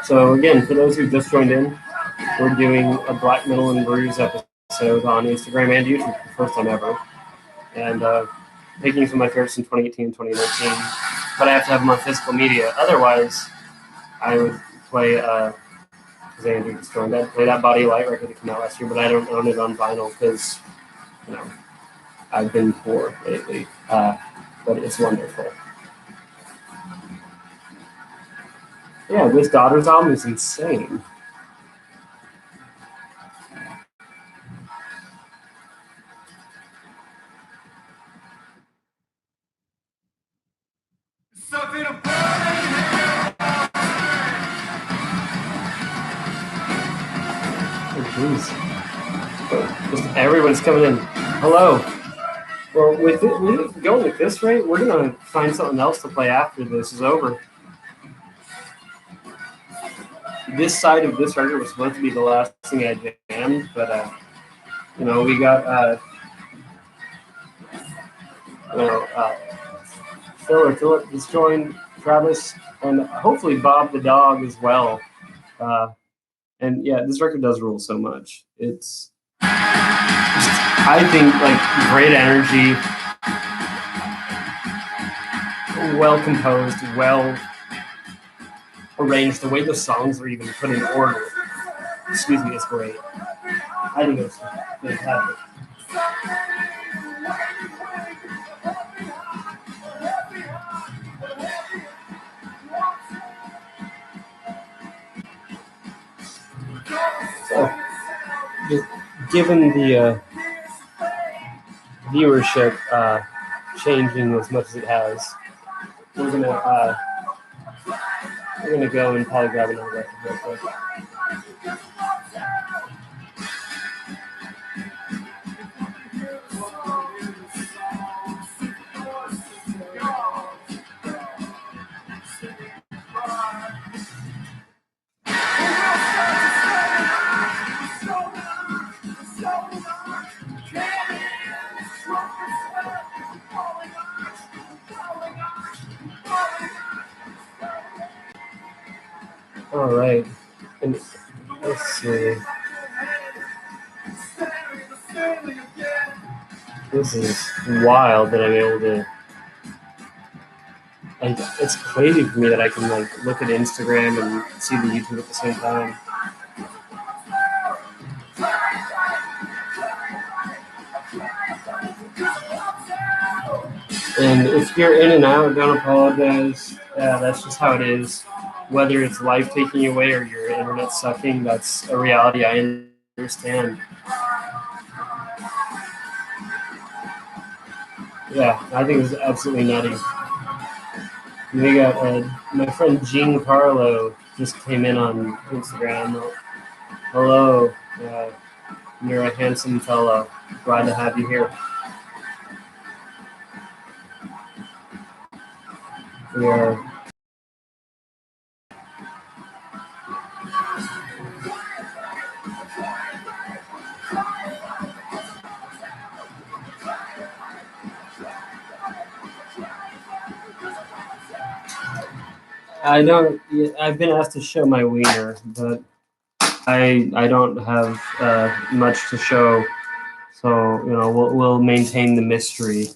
Speaker 1: So again, for those who just joined in, we're doing a Black Metal and Brews episode on Instagram and YouTube for the first time ever. And taking some of my favorites in 2018 and 2019. But I have to have them on physical media. Otherwise, I would play, because Andrew just joined, I'd play that Body Light record that came out last year, but I don't own it on vinyl because, I've been poor lately. But it's wonderful. Yeah, this Daughter's album is insane. Just everyone's coming in. Hello. Well, with going at this rate, we're gonna find something else to play after this is over. This side of this record was supposed to be the last thing I jammed, but we got Philip just joined Travis, and hopefully Bob the dog as well. And yeah, this record does rule so much. It's just, I think, like, great energy, well composed, well arranged. The way the songs are even put in order, excuse me, is great. I think it's fantastic. So, just given the viewership changing as much as it has, we're gonna go and probably grab another record real quick. All right, and let's see. This is wild that I'm able to. Like, it's crazy for me that I can like look at Instagram and see the YouTube at the same time. And if you're in and out, don't apologize. That's just how it is. Whether it's life taking you away or your internet sucking, that's a reality I understand. Yeah, I think it's absolutely nutty. We got my friend Giancarlo just came in on Instagram. Hello, you're a handsome fellow. Glad to have you here. We are. I don't. I've been asked to show my wiener, but I don't have much to show, so we'll maintain the mystery.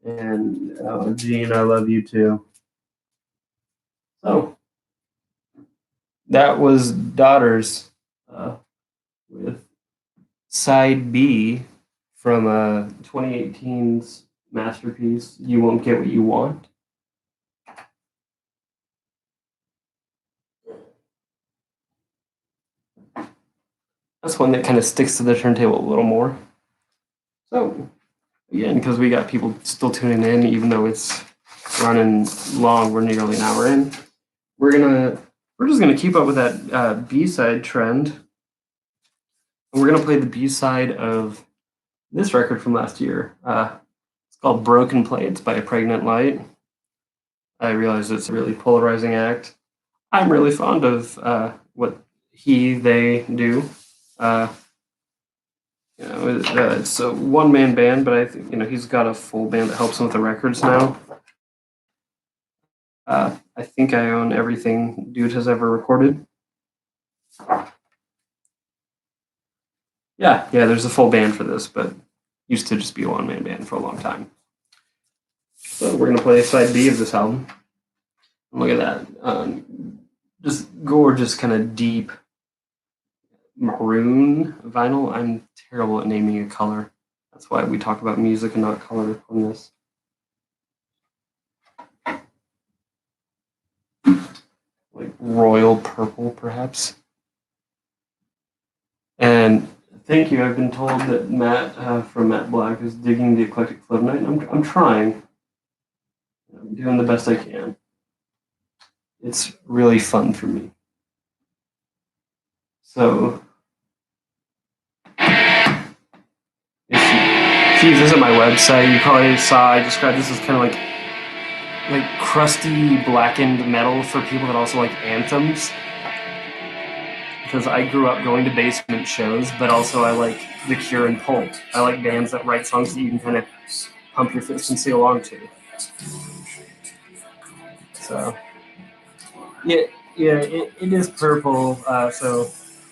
Speaker 1: And Gene, I love you too. So that was Daughters with side B from 2018's masterpiece. You Won't Get What You Want. That's one that kind of sticks to the turntable a little more. So, again, because we got people still tuning in, even though it's running long, we're nearly an hour in. We're just gonna keep up with that B-side trend. And we're gonna play the B-side of this record from last year. It's called Broken Plates by A Pregnant Light. I realize it's a really polarizing act. I'm really fond of what they do. It's a one-man band, but I think he's got a full band that helps him with the records now. I think I own everything Dude has ever recorded. Yeah, there's a full band for this, but used to just be a one-man band for a long time. So we're gonna play side B of this album. Look at that, just gorgeous, kind of deep maroon vinyl. I'm terrible at naming a color. That's why we talk about music and not color on this. Like royal purple, perhaps. And thank you. I've been told that Matt from Matt Black is digging the Eclectic Club Night. I'm trying. I'm doing the best I can. It's really fun for me. So if you visit my website, you probably saw I described this as kind of like crusty blackened metal for people that also like anthems. Because I grew up going to basement shows, but also I like The Cure and Pulp. I like bands that write songs that you can kind of pump your fist and sing along to. So yeah, it is purple. So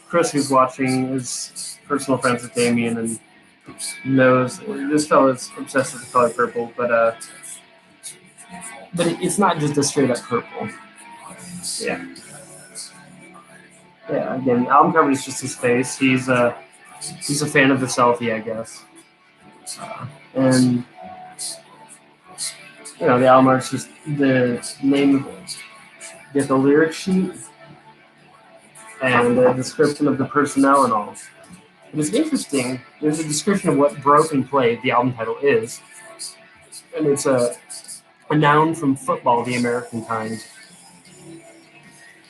Speaker 1: Chris, who's watching, is personal friends with Damien and knows this fella's obsessed with the color purple. But it's not just a straight up purple. Yeah. Yeah. Again, the album cover is just his face. He's a fan of the selfie, I guess. And the album art's just the name of it. Get the lyric sheet and the description of the personnel and all. It was interesting. There's a description of what Broken Play, the album title, is. And it's a noun from football, the American kind.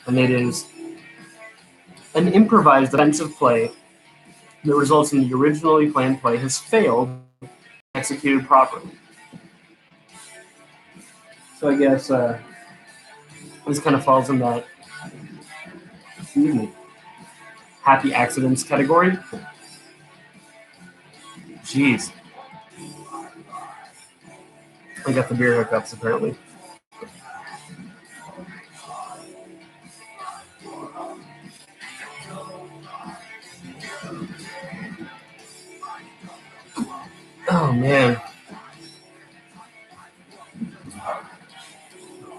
Speaker 1: And it is an improvised offensive play that results in the originally planned play has failed executed properly. So I guess this kind of falls in that happy accidents category. Jeez. I got the beer hookups apparently. Oh man.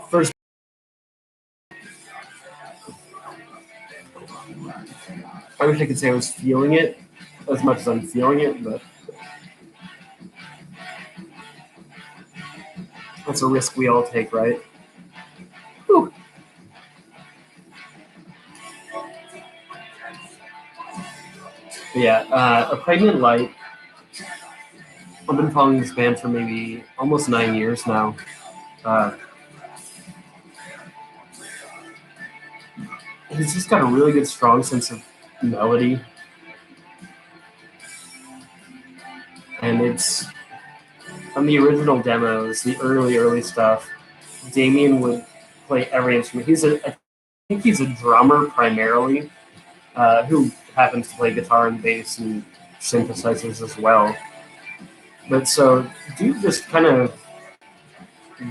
Speaker 1: First, I wish I could say I was feeling it as much as I'm feeling it, but that's a risk we all take, right? Whew. But yeah, A Pregnant Light. I've been following this band for maybe almost 9 years now. He's just got a really good, strong sense of melody. And it's on the original demos, the early stuff, Damien would play every instrument. I think he's a drummer primarily, who happens to play guitar and bass and synthesizers as well. But so, dude just kind of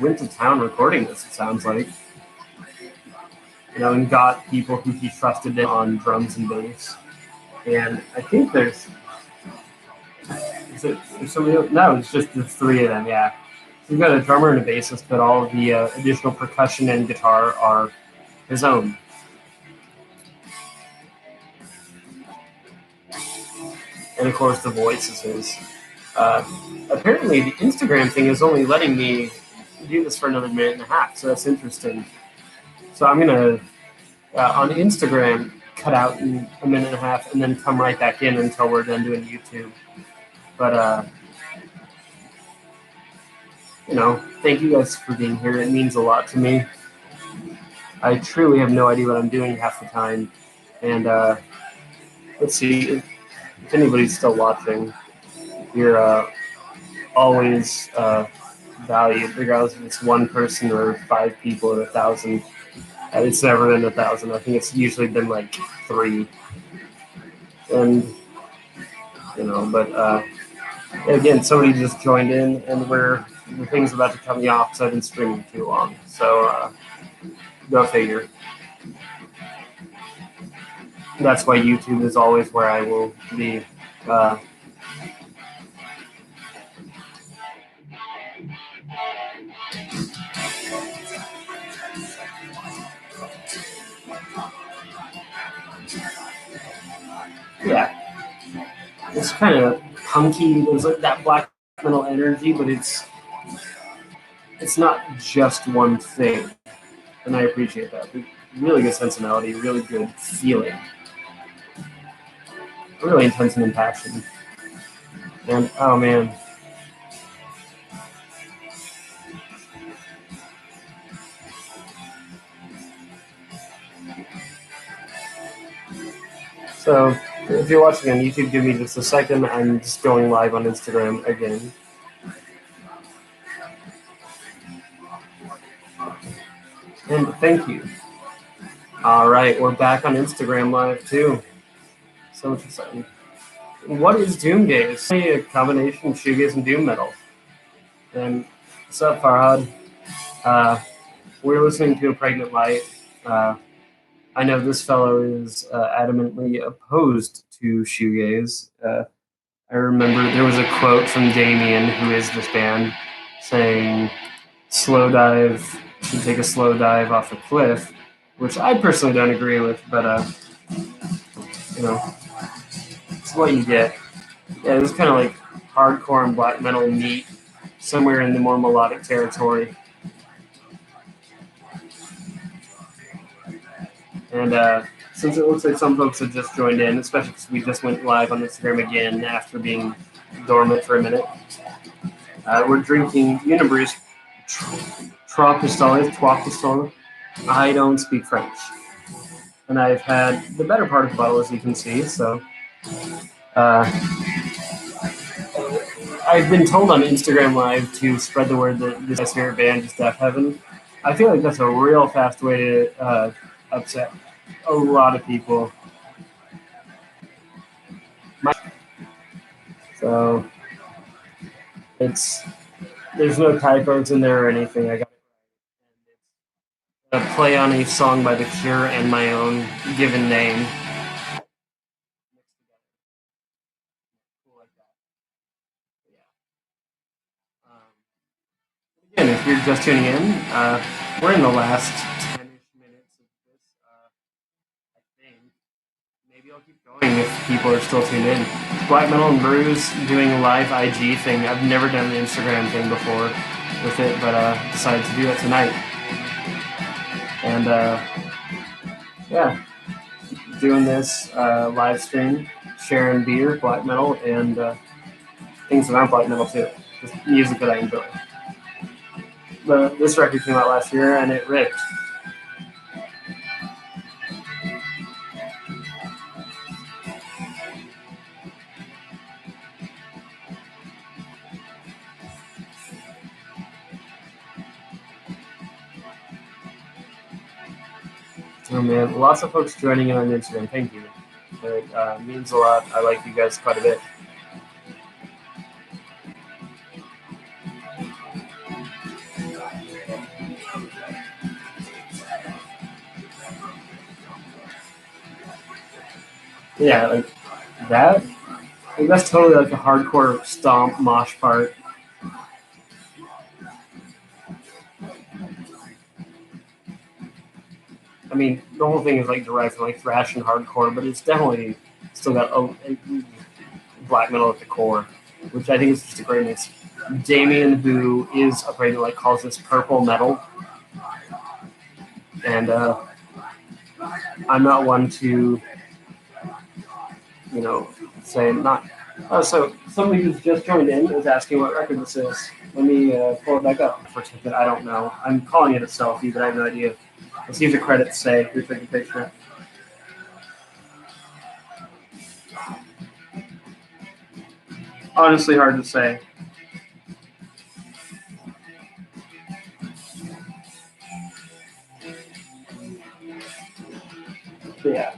Speaker 1: went to town recording this, it sounds like. And got people who he trusted on drums and bass. And I think there's somebody else? No, it's just the three of them, yeah. We've got a drummer and a bassist, but all of the additional percussion and guitar are his own. And of course, the voice is his. Apparently, the Instagram thing is only letting me do this for another minute and a half, so that's interesting. So I'm going to, on Instagram, cut out in a minute and a half and then come right back in until we're done doing YouTube. But, thank you guys for being here. It means a lot to me. I truly have no idea what I'm doing half the time. And let's see, if anybody's still watching, you're always valued, regardless if it's one person or 5 people or 1,000. It's never been 1,000. I think it's usually been like 3. And, but again, somebody just joined in and the thing's about to cut me off because I've been streaming too long. So go figure. That's why YouTube is always where I will be. Yeah, it's kind of punky. There's like that black metal energy, but it's not just one thing, and I appreciate that. Really good sense of melody, really good feeling, really intense and impassioned. And oh man. So if you're watching on YouTube, give me just a second. I'm just going live on Instagram again. And thank you. All right, we're back on Instagram Live too. So much exciting. What is Doom Gaze? A combination of shoegaze and doom metal. And what's up, Farhad? we're listening to A Pregnant Light. I know this fellow is adamantly opposed to shoegaze. I remember there was a quote from Damien, who is this band, saying, "Slow dive should take a slow dive off a cliff," which I personally don't agree with, but you know, it's what you get. Yeah, it was kind of like hardcore and black metal meet somewhere in the more melodic territory. And since it looks like some folks have just joined in, especially because we just went live on Instagram again after being dormant for a minute, we're drinking Unibroue's Trois Pistoles. I don't speak French. And I've had the better part of the bottle, as you can see. So uh, I've been told on Instagram Live to spread the word that this favorite band is Death Heaven. I feel like that's a real fast way to upset a lot of people. So there's no typos in there or anything. I got a play on a song by The Cure and my own given name. Again, if you're just tuning in, we're in the last 10-ish minutes of this. I think maybe I'll keep going if people are still tuned in. Black Metal and Brews doing a live IG thing. I've never done the Instagram thing before with it, but decided to do it tonight. And yeah, doing this live stream, sharing beer, black metal, and things around black metal too. Just music that I enjoy. But this record came out last year and it ripped. Oh man, lots of folks joining in on Instagram. Thank you. It means a lot. I like you guys quite a bit. Yeah, like that. Like, that's totally like a hardcore stomp mosh part. I mean, the whole thing is like derived from like thrash and hardcore, but it's definitely still got a black metal at the core, which I think is just a great mix. Damien, who is afraid to like calls this purple metal, and I'm not one to, say not. Oh, so somebody who's just joined in is asking what record this is. Let me pull it back up for a ticket. I don't know. I'm calling it a selfie, but I have no idea. Let's see if the credits say who took the picture. Honestly, hard to say. But yeah,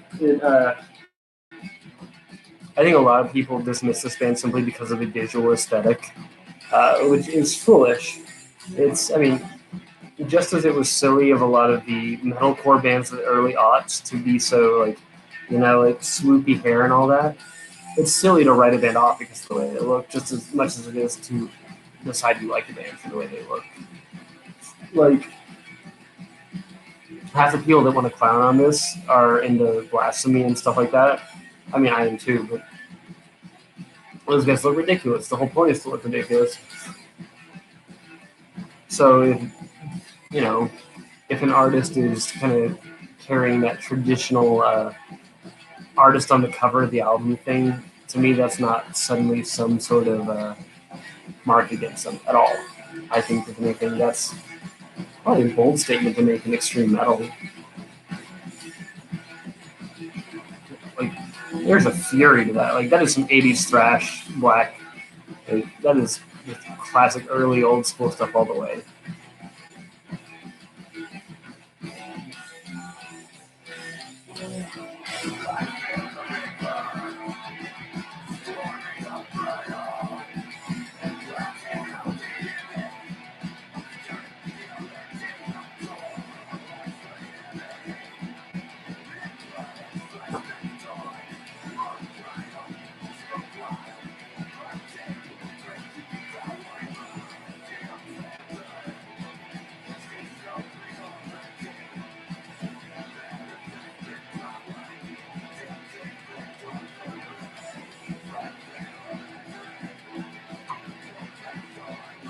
Speaker 1: I think a lot of people dismiss this band simply because of the visual aesthetic, which is foolish. I mean, just as it was silly of a lot of the metalcore bands of the early aughts to be so like, like swoopy hair and all that. It's silly to write a band off because of the way they look, just as much as it is to decide you like a band for the way they look. Like, half the people that want to clown on this are into blasphemy and stuff like that. I mean, I am too, but those guys look ridiculous. The whole point is to look ridiculous. So, if an artist is kind of carrying that traditional artist on the cover of the album thing, to me, that's not suddenly some sort of mark against them at all. I think, if anything, that's probably a bold statement to make in extreme metal. Like, there's a fury to that. Like, that is some 80s thrash black. Like, that is just classic early old school stuff all the way.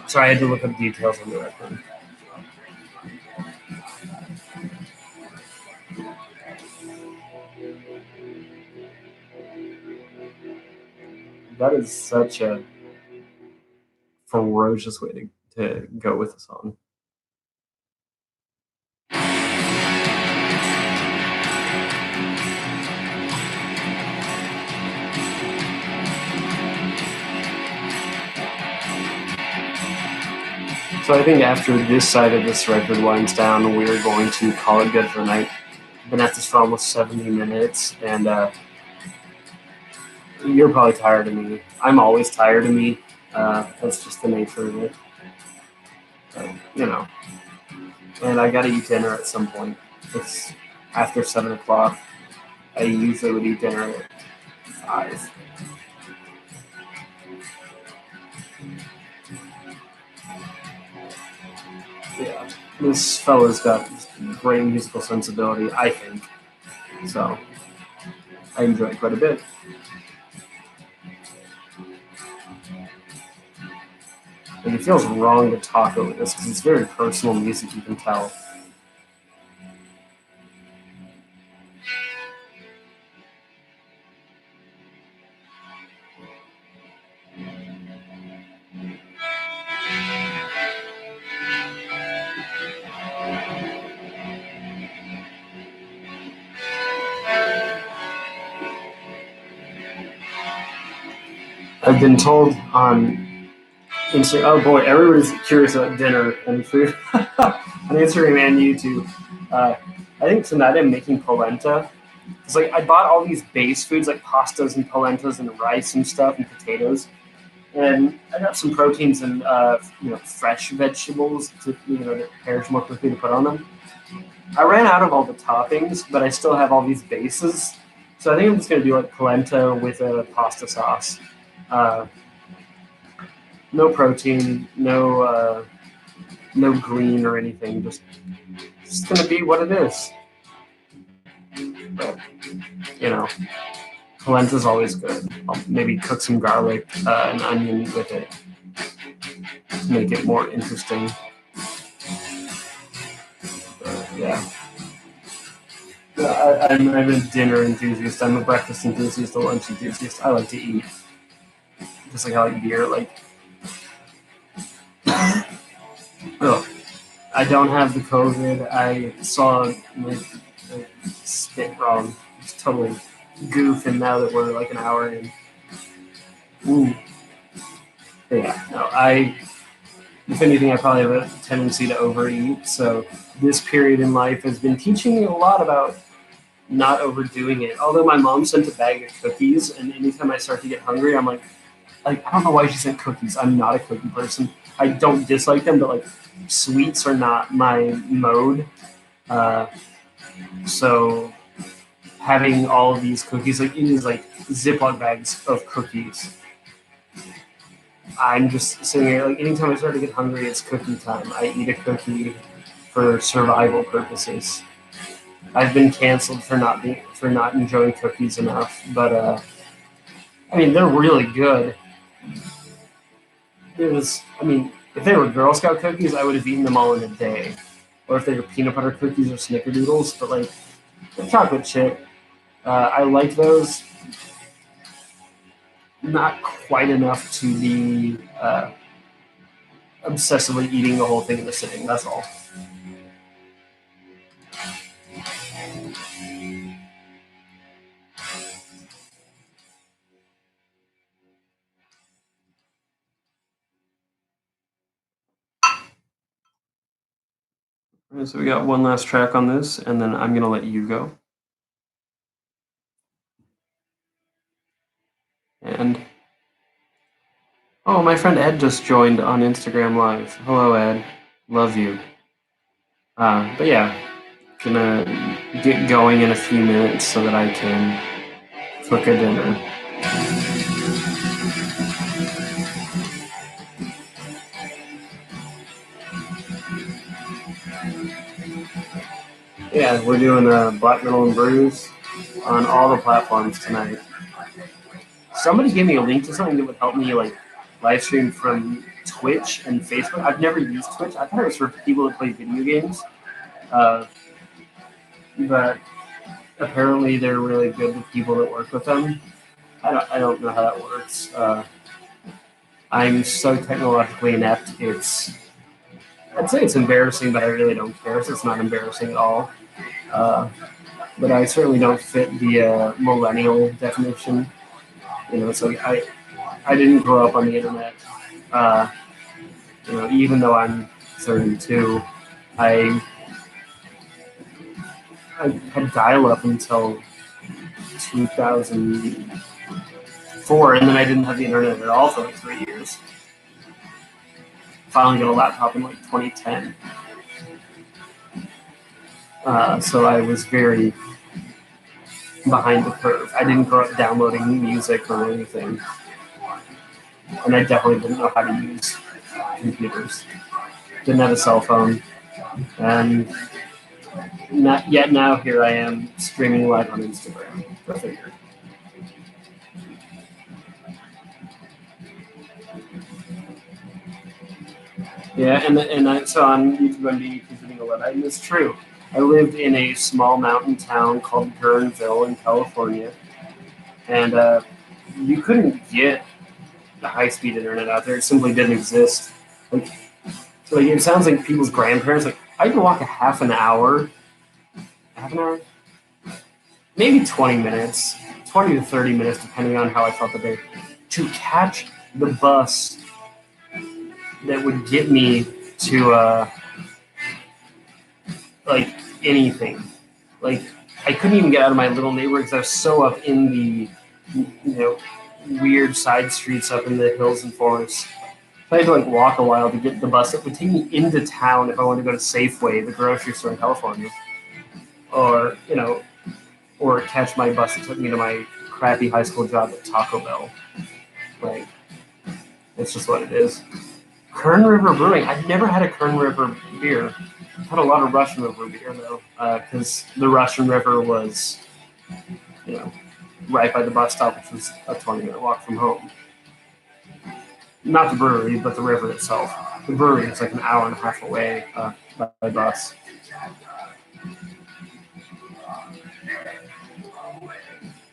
Speaker 1: So I had to look up details on the record. That is such a ferocious way to go with a song. So I think after this side of this record winds down, we're going to call it good for the night. I've been at this for almost 70 minutes, and you're probably tired of me. I'm always tired of me. That's just the nature of it. You know. And I gotta eat dinner at some point. It's after 7 o'clock. I usually would eat dinner at 5. Yeah, this fella's got great musical sensibility, I think. So I enjoy it quite a bit. And it feels wrong to talk over this because it's very personal music, you can tell. I've been told on Instagram, oh boy, everybody's curious about dinner and food on Instagram and YouTube. I think tonight I'm making polenta. It's like I bought all these base foods like pastas and polentas and rice and stuff and potatoes, and I got some proteins and fresh vegetables that perish more quickly to put on them. I ran out of all the toppings, but I still have all these bases, so I think I'm just gonna do like polenta with a pasta sauce. Uh, no protein, no green or anything. Just gonna be what it is. But polenta's always good. I'll maybe cook some garlic and onion with it to make it more interesting. Yeah. I'm a dinner enthusiast. I'm a breakfast enthusiast, a lunch enthusiast. I like to eat, just like I like beer. Oh, I don't have the COVID. I saw my spit wrong. It's totally goof, and now that we're like an hour in. Ooh. Yeah, no, if anything, I probably have a tendency to overeat. So this period in life has been teaching me a lot about not overdoing it. Although my mom sent a bag of cookies, and anytime I start to get hungry, I'm like I don't know why she sent cookies. I'm not a cookie person. I don't dislike them, but like sweets are not my mode. Uh, so having all of these cookies, like it is like Ziploc bags of cookies. I'm just sitting here like anytime I start to get hungry, it's cookie time. I eat a cookie for survival purposes. I've been canceled for not enjoying cookies enough, but I mean they're really good. If they were Girl Scout cookies, I would have eaten them all in a day. Or if they were peanut butter cookies or snickerdoodles, but like the chocolate chip, I like those. Not quite enough to be obsessively eating the whole thing in a sitting. That's all. All right, so we got one last track on this, and then I'm gonna let you go. And oh, my friend Ed just joined on Instagram Live. Hello, Ed. Love you. But yeah, gonna get going in a few minutes so that I can cook a dinner. Yeah, we're doing Black Metal and Brews on all the platforms tonight. Somebody gave me a link to something that would help me like live stream from Twitch and Facebook. I've never used Twitch. I thought it was for people that play video games, uh, but apparently they're really good with people that work with them. I don't know how that works. I'm so technologically inept. I'd say it's embarrassing, but I really don't care. So it's not embarrassing at all. Uh, but I certainly don't fit the millennial definition. So I didn't grow up on the internet. Uh, even though I'm 32, I I had dial-up until 2004, and then I didn't have the internet at all for like 3 years. Finally got a laptop in like 2010. So I was very behind the curve. I didn't grow up downloading music or anything, and I definitely didn't know how to use computers. Didn't have a cell phone, and not yet now here I am streaming live on Instagram. Go figure. Yeah, so on YouTube I'm being contributing a lot. And it's true. I lived in a small mountain town called Guerneville in California, and you couldn't get the high-speed internet out there. It simply didn't exist. Like, it sounds like people's grandparents. Like, I had to walk half an hour, maybe 20 minutes, 20 to 30 minutes, depending on how I felt the day, to catch the bus that would get me to like anything. Like, I couldn't even get out of my little neighborhood because I was so up in the weird side streets up in the hills and forests. So I had to like walk a while to get the bus that would take me into town if I wanted to go to Safeway, the grocery store in California, or catch my bus that took me to my crappy high school job at Taco Bell. Like, it's just what it is. Kern River Brewing. I've never had a Kern River beer. I've had a lot of Russian River beer though, because the Russian River was, right by the bus stop, which was a 20-minute walk from home. Not the brewery, but the river itself. The brewery is like an hour and a half away by bus.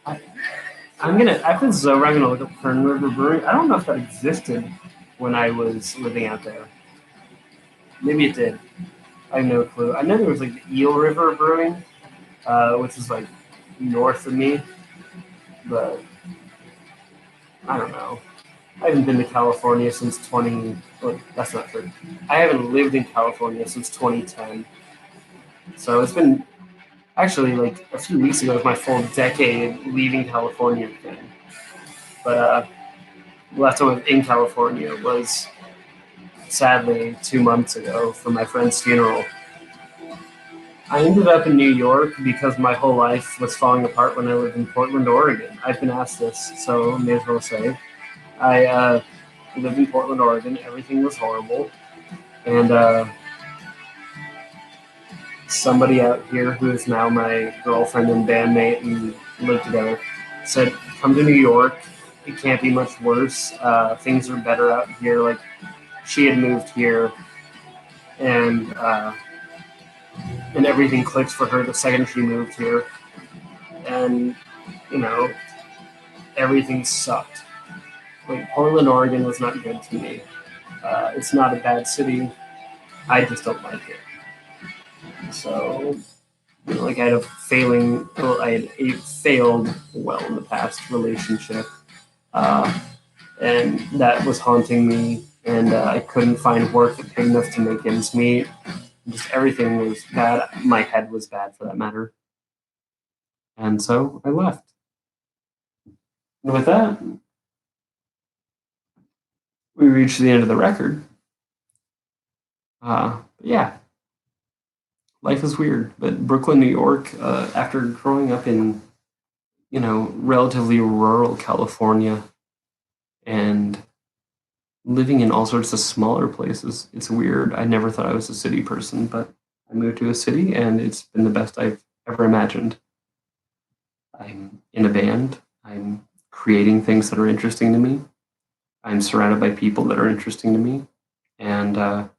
Speaker 1: I'm gonna look up Kern River Brewing. I don't know if that existed when I was living out there. Maybe it did. I have no clue. I know there was like the Eel River Brewing, which is like north of me, but I don't know. I haven't been to California since 20. Well, that's not true. I haven't lived in California since 2010. So it's been actually like a few weeks ago was my full decade leaving California thing. But the last time I was in California was sadly 2 months ago for my friend's funeral. I ended up in New York because my whole life was falling apart when I lived in Portland, Oregon. I've been asked this, so I may as well say. I lived in Portland, Oregon. Everything was horrible. And somebody out here who is now my girlfriend and bandmate and live together said, come to New York. It can't be much worse. Things are better out here. Like, she had moved here, and everything clicked for her the second she moved here. And, everything sucked. Like, Portland, Oregon was not good to me. It's not a bad city. I just don't like it. So, like, I had a failed well in the past relationship, and that was haunting me. And I couldn't find work big enough to make ends meet. Just everything was bad. My head was bad, for that matter. And so I left. And with that, we reached the end of the record. Yeah, life is weird. But Brooklyn, New York, after growing up in, relatively rural California and living in all sorts of smaller places, it's weird. I never thought I was a city person, but I moved to a city and it's been the best I've ever imagined. I'm in a band. I'm creating things that are interesting to me. I'm surrounded by people that are interesting to me. And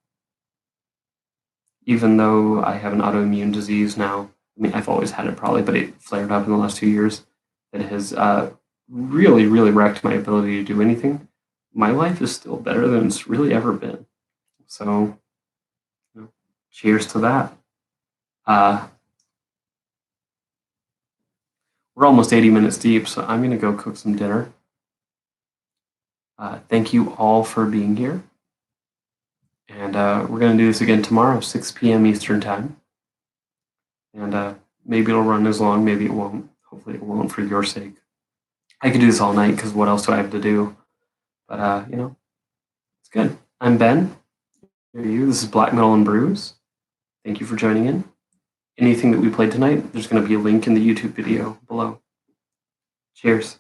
Speaker 1: even though I have an autoimmune disease now, I mean, I've always had it probably, but it flared up in the last 2 years. That has really, really wrecked my ability to do anything. My life is still better than it's really ever been. So, you know, cheers to that. Uh, we're almost 80 minutes deep, so I'm going to go cook some dinner. Thank you all for being here. And we're going to do this again tomorrow, 6 p.m. Eastern Time. And maybe it'll run as long, maybe it won't. Hopefully, it won't for your sake. I could do this all night because what else do I have to do? But, it's good. I'm Ben. Here are you. This is Black Metal and Brews. Thank you for joining in. Anything that we played tonight, there's going to be a link in the YouTube video below. Cheers.